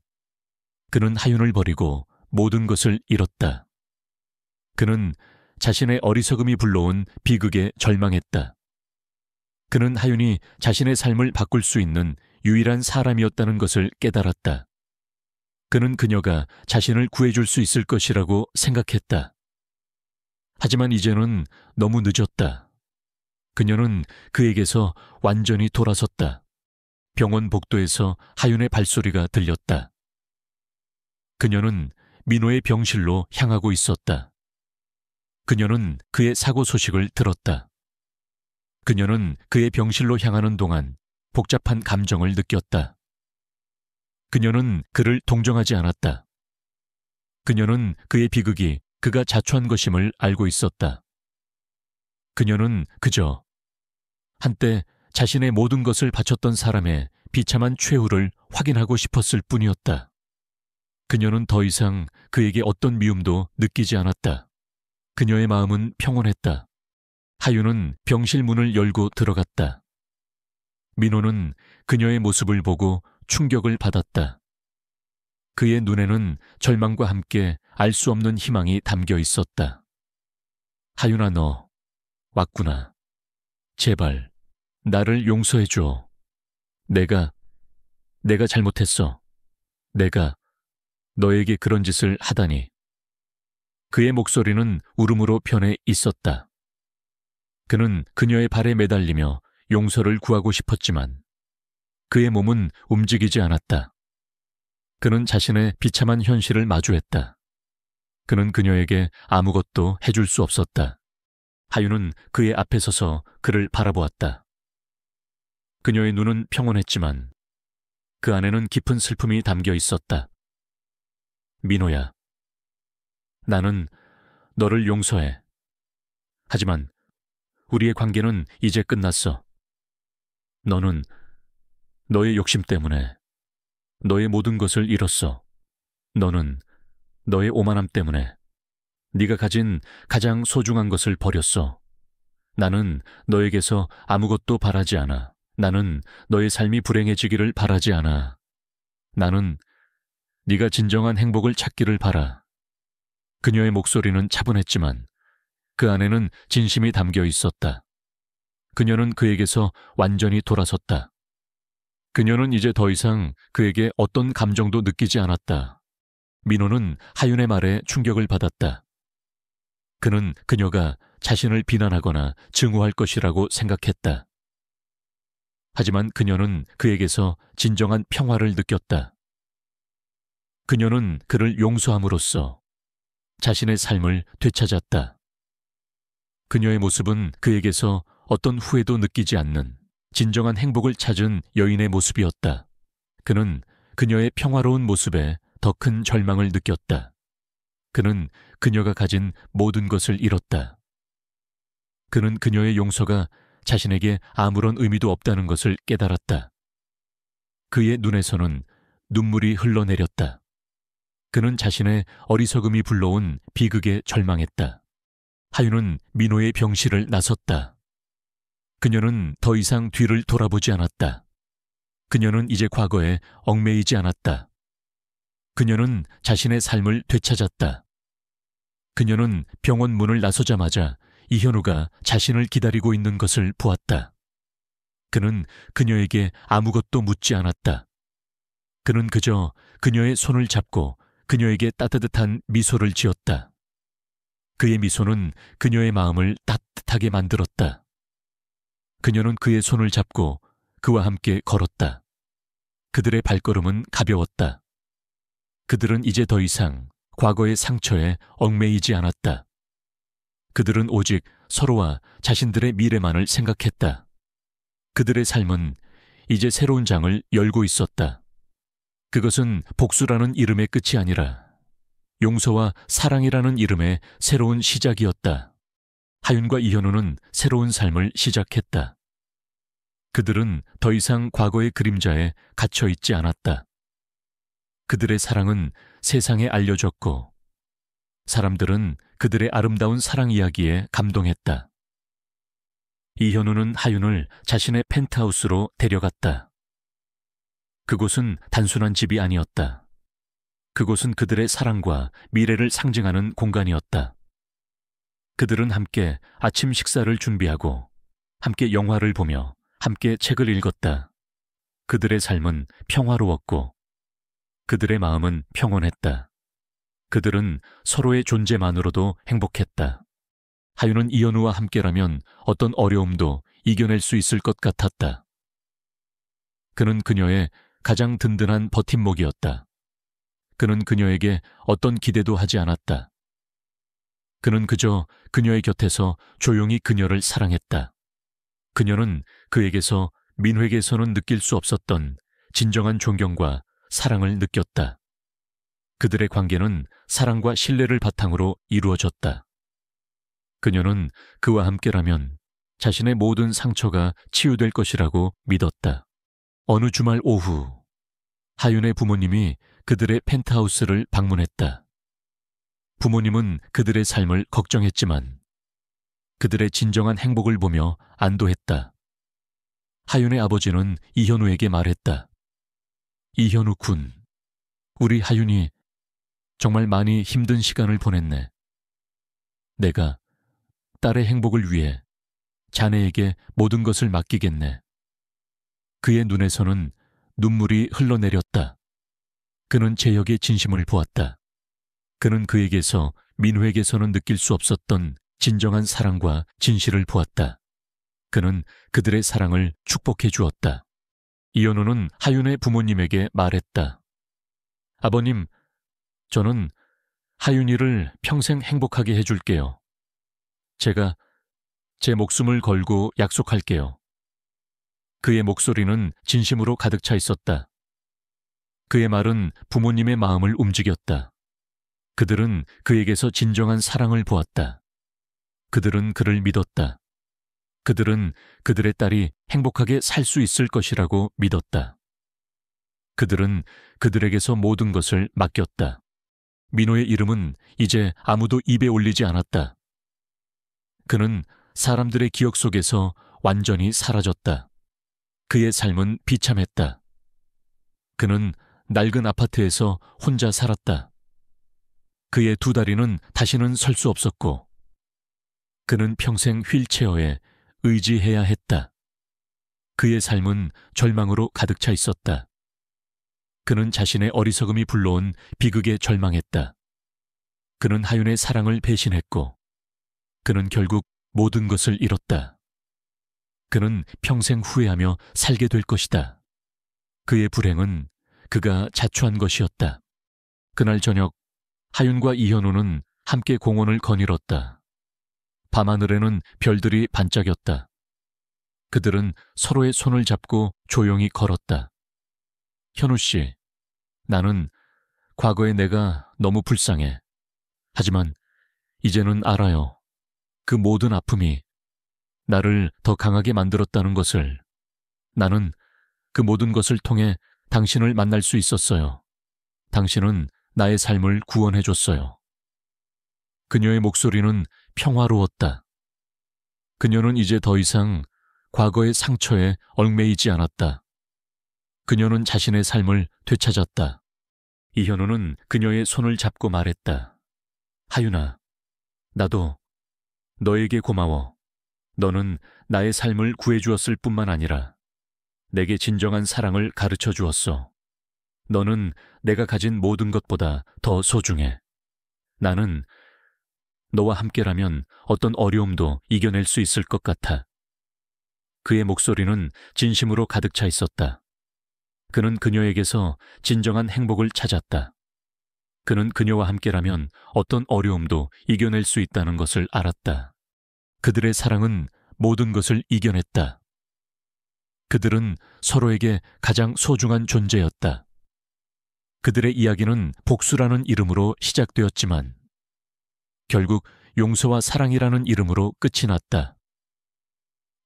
그는 하윤을 버리고 모든 것을 잃었다. 그는 자신의 어리석음이 불러온 비극에 절망했다. 그는 하윤이 자신의 삶을 바꿀 수 있는 유일한 사람이었다는 것을 깨달았다. 그는 그녀가 자신을 구해줄 수 있을 것이라고 생각했다. 하지만 이제는 너무 늦었다. 그녀는 그에게서 완전히 돌아섰다. 병원 복도에서 하윤의 발소리가 들렸다. 그녀는 민호의 병실로 향하고 있었다. 그녀는 그의 사고 소식을 들었다. 그녀는 그의 병실로 향하는 동안 복잡한 감정을 느꼈다. 그녀는 그를 동정하지 않았다. 그녀는 그의 비극이 그가 자초한 것임을 알고 있었다. 그녀는 그저 한때 자신의 모든 것을 바쳤던 사람의 비참한 최후를 확인하고 싶었을 뿐이었다. 그녀는 더 이상 그에게 어떤 미움도 느끼지 않았다. 그녀의 마음은 평온했다. 하윤은 병실 문을 열고 들어갔다. 민호는 그녀의 모습을 보고 충격을 받았다. 그의 눈에는 절망과 함께 알 수 없는 희망이 담겨 있었다. 하윤아, 너 왔구나. 제발 나를 용서해줘. 내가 잘못했어. 내가 너에게 그런 짓을 하다니. 그의 목소리는 울음으로 변해 있었다. 그는 그녀의 발에 매달리며 용서를 구하고 싶었지만 그의 몸은 움직이지 않았다. 그는 자신의 비참한 현실을 마주했다. 그는 그녀에게 아무것도 해줄 수 없었다. 하윤은 그의 앞에 서서 그를 바라보았다. 그녀의 눈은 평온했지만 그 안에는 깊은 슬픔이 담겨 있었다. 민호야, 나는 너를 용서해. 하지만 우리의 관계는 이제 끝났어. 너는 너의 욕심 때문에 너의 모든 것을 잃었어. 너는 너의 오만함 때문에 네가 가진 가장 소중한 것을 버렸어. 나는 너에게서 아무것도 바라지 않아. 나는 너의 삶이 불행해지기를 바라지 않아. 나는 네가 진정한 행복을 찾기를 바라. 그녀의 목소리는 차분했지만 그 안에는 진심이 담겨 있었다. 그녀는 그에게서 완전히 돌아섰다. 그녀는 이제 더 이상 그에게 어떤 감정도 느끼지 않았다. 민호는 하윤의 말에 충격을 받았다. 그는 그녀가 자신을 비난하거나 증오할 것이라고 생각했다. 하지만 그녀는 그에게서 진정한 평화를 느꼈다. 그녀는 그를 용서함으로써 자신의 삶을 되찾았다. 그녀의 모습은 그에게서 어떤 후회도 느끼지 않는 진정한 행복을 찾은 여인의 모습이었다. 그는 그녀의 평화로운 모습에 더 큰 절망을 느꼈다. 그는 그녀가 가진 모든 것을 잃었다. 그는 그녀의 용서가 자신에게 아무런 의미도 없다는 것을 깨달았다. 그의 눈에서는 눈물이 흘러내렸다. 그는 자신의 어리석음이 불러온 비극에 절망했다. 하윤은 민호의 병실을 나섰다. 그녀는 더 이상 뒤를 돌아보지 않았다. 그녀는 이제 과거에 얽매이지 않았다. 그녀는 자신의 삶을 되찾았다. 그녀는 병원 문을 나서자마자 이현우가 자신을 기다리고 있는 것을 보았다. 그는 그녀에게 아무것도 묻지 않았다. 그는 그저 그녀의 손을 잡고 그녀에게 따뜻한 미소를 지었다. 그의 미소는 그녀의 마음을 따뜻하게 만들었다. 그녀는 그의 손을 잡고 그와 함께 걸었다. 그들의 발걸음은 가벼웠다. 그들은 이제 더 이상 과거의 상처에 얽매이지 않았다. 그들은 오직 서로와 자신들의 미래만을 생각했다. 그들의 삶은 이제 새로운 장을 열고 있었다. 그것은 복수라는 이름의 끝이 아니라 용서와 사랑이라는 이름의 새로운 시작이었다. 하윤과 이현우는 새로운 삶을 시작했다. 그들은 더 이상 과거의 그림자에 갇혀 있지 않았다. 그들의 사랑은 세상에 알려졌고 사람들은 그들의 아름다운 사랑 이야기에 감동했다. 이현우는 하윤을 자신의 펜트하우스로 데려갔다. 그곳은 단순한 집이 아니었다. 그곳은 그들의 사랑과 미래를 상징하는 공간이었다. 그들은 함께 아침 식사를 준비하고 함께 영화를 보며 함께 책을 읽었다. 그들의 삶은 평화로웠고 그들의 마음은 평온했다. 그들은 서로의 존재만으로도 행복했다. 하윤은 이현우와 함께라면 어떤 어려움도 이겨낼 수 있을 것 같았다. 그는 그녀의 가장 든든한 버팀목이었다. 그는 그녀에게 어떤 기대도 하지 않았다. 그는 그저 그녀의 곁에서 조용히 그녀를 사랑했다. 그녀는 그에게서 민회에서는 느낄 수 없었던 진정한 존경과 사랑을 느꼈다. 그들의 관계는 사랑과 신뢰를 바탕으로 이루어졌다. 그녀는 그와 함께라면 자신의 모든 상처가 치유될 것이라고 믿었다. 어느 주말 오후, 하윤의 부모님이 그들의 펜트하우스를 방문했다. 부모님은 그들의 삶을 걱정했지만 그들의 진정한 행복을 보며 안도했다. 하윤의 아버지는 이현우에게 말했다. 이현우 군, 우리 하윤이 정말 많이 힘든 시간을 보냈네. 내가 딸의 행복을 위해 자네에게 모든 것을 맡기겠네. 그의 눈에서는 눈물이 흘러내렸다. 그는 재혁의 진심을 보았다. 그는 그에게서 민회에게서는 느낄 수 없었던 진정한 사랑과 진실을 보았다. 그는 그들의 사랑을 축복해 주었다. 이현우는 하윤의 부모님에게 말했다. 아버님, 저는 하윤이를 평생 행복하게 해줄게요. 제가 제 목숨을 걸고 약속할게요. 그의 목소리는 진심으로 가득 차 있었다. 그의 말은 부모님의 마음을 움직였다. 그들은 그에게서 진정한 사랑을 보았다. 그들은 그를 믿었다. 그들은 그들의 딸이 행복하게 살 수 있을 것이라고 믿었다. 그들은 그들에게서 모든 것을 맡겼다. 민호의 이름은 이제 아무도 입에 올리지 않았다. 그는 사람들의 기억 속에서 완전히 사라졌다. 그의 삶은 비참했다. 그는 낡은 아파트에서 혼자 살았다. 그의 두 다리는 다시는 설 수 없었고 그는 평생 휠체어에 의지해야 했다. 그의 삶은 절망으로 가득 차 있었다. 그는 자신의 어리석음이 불러온 비극에 절망했다. 그는 하윤의 사랑을 배신했고 그는 결국 모든 것을 잃었다. 그는 평생 후회하며 살게 될 것이다. 그의 불행은 그가 자초한 것이었다. 그날 저녁 하윤과 이현우는 함께 공원을 거닐었다. 밤하늘에는 별들이 반짝였다. 그들은 서로의 손을 잡고 조용히 걸었다. 현우 씨, 나는 과거에 내가 너무 불쌍해. 하지만 이제는 알아요. 그 모든 아픔이 나를 더 강하게 만들었다는 것을. 나는 그 모든 것을 통해 당신을 만날 수 있었어요. 당신은 나의 삶을 구원해줬어요. 그녀의 목소리는 평화로웠다. 그녀는 이제 더 이상 과거의 상처에 얽매이지 않았다. 그녀는 자신의 삶을 되찾았다. 이현우는 그녀의 손을 잡고 말했다. 하윤아, 나도 너에게 고마워. 너는 나의 삶을 구해주었을 뿐만 아니라 내게 진정한 사랑을 가르쳐 주었어. 너는 내가 가진 모든 것보다 더 소중해. 나는 너와 함께라면 어떤 어려움도 이겨낼 수 있을 것 같아. 그의 목소리는 진심으로 가득 차 있었다. 그는 그녀에게서 진정한 행복을 찾았다. 그는 그녀와 함께라면 어떤 어려움도 이겨낼 수 있다는 것을 알았다. 그들의 사랑은 모든 것을 이겨냈다. 그들은 서로에게 가장 소중한 존재였다. 그들의 이야기는 복수라는 이름으로 시작되었지만 결국 용서와 사랑이라는 이름으로 끝이 났다.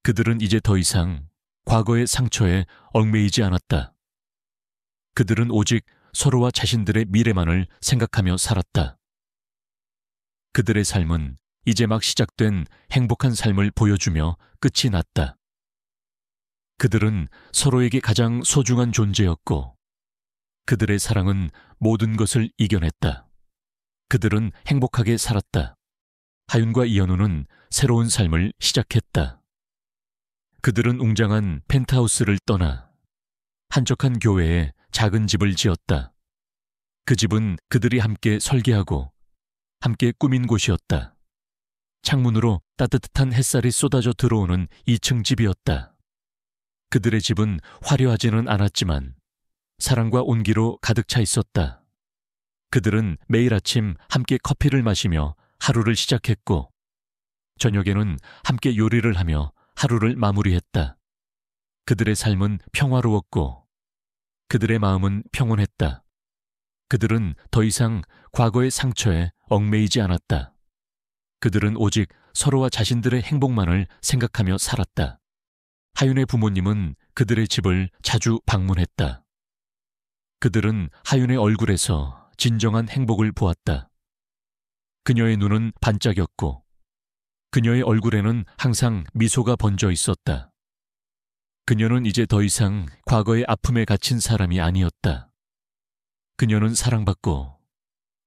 그들은 이제 더 이상 과거의 상처에 얽매이지 않았다. 그들은 오직 서로와 자신들의 미래만을 생각하며 살았다. 그들의 삶은 이제 막 시작된 행복한 삶을 보여주며 끝이 났다. 그들은 서로에게 가장 소중한 존재였고 그들의 사랑은 모든 것을 이겨냈다. 그들은 행복하게 살았다. 하윤과 이현우는 새로운 삶을 시작했다. 그들은 웅장한 펜트하우스를 떠나 한적한 교회에 작은 집을 지었다. 그 집은 그들이 함께 설계하고 함께 꾸민 곳이었다. 창문으로 따뜻한 햇살이 쏟아져 들어오는 2층 집이었다. 그들의 집은 화려하지는 않았지만 사랑과 온기로 가득 차 있었다. 그들은 매일 아침 함께 커피를 마시며 하루를 시작했고 저녁에는 함께 요리를 하며 하루를 마무리했다. 그들의 삶은 평화로웠고 그들의 마음은 평온했다. 그들은 더 이상 과거의 상처에 얽매이지 않았다. 그들은 오직 서로와 자신들의 행복만을 생각하며 살았다. 하윤의 부모님은 그들의 집을 자주 방문했다. 그들은 하윤의 얼굴에서 진정한 행복을 보았다. 그녀의 눈은 반짝였고 그녀의 얼굴에는 항상 미소가 번져 있었다. 그녀는 이제 더 이상 과거의 아픔에 갇힌 사람이 아니었다. 그녀는 사랑받고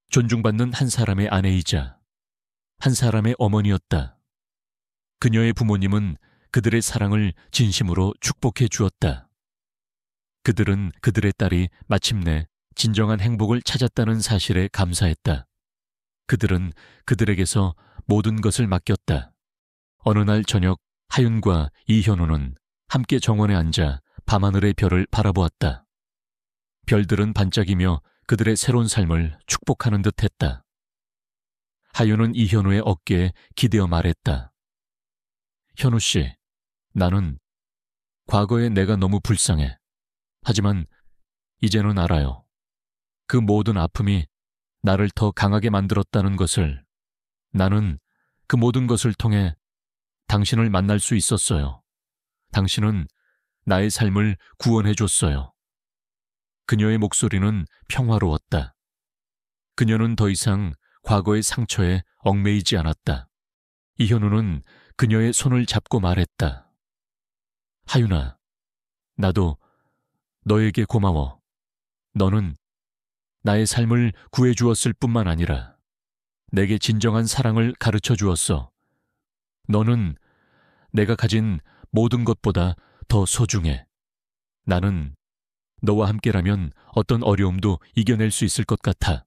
존중받는 한 사람의 아내이자 한 사람의 어머니였다. 그녀의 부모님은 그들의 사랑을 진심으로 축복해 주었다. 그들은 그들의 딸이 마침내 진정한 행복을 찾았다는 사실에 감사했다. 그들은 그들에게서 모든 것을 맡겼다. 어느 날 저녁 하윤과 이현우는 함께 정원에 앉아 밤하늘의 별을 바라보았다. 별들은 반짝이며 그들의 새로운 삶을 축복하는 듯했다. 하윤은 이현우의 어깨에 기대어 말했다. 현우 씨, 나는 과거에 내가 너무 불쌍해. 하지만 이제는 알아요. 그 모든 아픔이 나를 더 강하게 만들었다는 것을. 나는 그 모든 것을 통해 당신을 만날 수 있었어요. 당신은 나의 삶을 구원해 줬어요. 그녀의 목소리는 평화로웠다. 그녀는 더 이상 과거의 상처에 얽매이지 않았다. 이현우는 그녀의 손을 잡고 말했다. 하윤아, 나도 너에게 고마워. 너는 나의 삶을 구해 주었을 뿐만 아니라 내게 진정한 사랑을 가르쳐 주었어. 너는 내가 가진 모든 것보다 더 소중해. 나는 너와 함께라면 어떤 어려움도 이겨낼 수 있을 것 같아.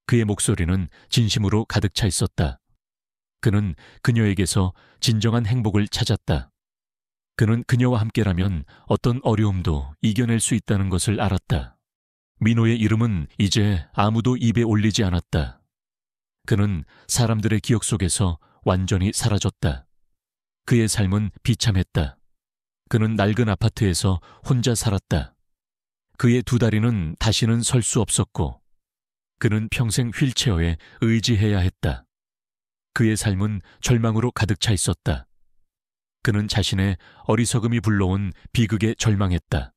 그의 목소리는 진심으로 가득 차 있었다. 그는 그녀에게서 진정한 행복을 찾았다. 그는 그녀와 함께라면 어떤 어려움도 이겨낼 수 있다는 것을 알았다. 민호의 이름은 이제 아무도 입에 올리지 않았다. 그는 사람들의 기억 속에서 완전히 사라졌다. 그의 삶은 비참했다. 그는 낡은 아파트에서 혼자 살았다. 그의 두 다리는 다시는 설 수 없었고 그는 평생 휠체어에 의지해야 했다. 그의 삶은 절망으로 가득 차 있었다. 그는 자신의 어리석음이 불러온 비극에 절망했다.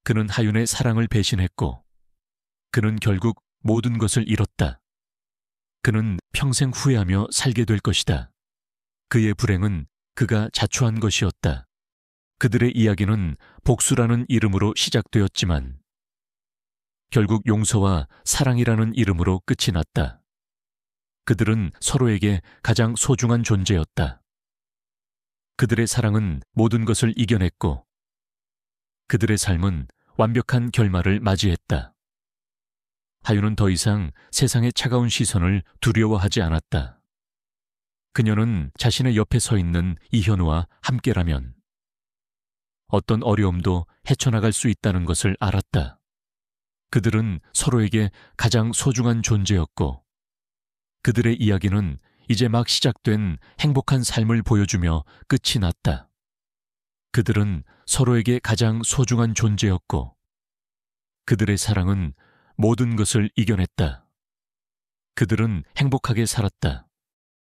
그는 하윤의 사랑을 배신했고 그는 결국 모든 것을 잃었다. 그는 평생 후회하며 살게 될 것이다. 그의 불행은 그가 자초한 것이었다. 그들의 이야기는 복수라는 이름으로 시작되었지만 결국 용서와 사랑이라는 이름으로 끝이 났다. 그들은 서로에게 가장 소중한 존재였다. 그들의 사랑은 모든 것을 이겨냈고 그들의 삶은 완벽한 결말을 맞이했다. 하윤은 더 이상 세상의 차가운 시선을 두려워하지 않았다. 그녀는 자신의 옆에 서 있는 이현우와 함께라면 어떤 어려움도 헤쳐나갈 수 있다는 것을 알았다. 그들은 서로에게 가장 소중한 존재였고 그들의 이야기는 이제 막 시작된 행복한 삶을 보여주며 끝이 났다. 그들은 서로에게 가장 소중한 존재였고 그들의 사랑은 모든 것을 이겨냈다. 그들은 행복하게 살았다.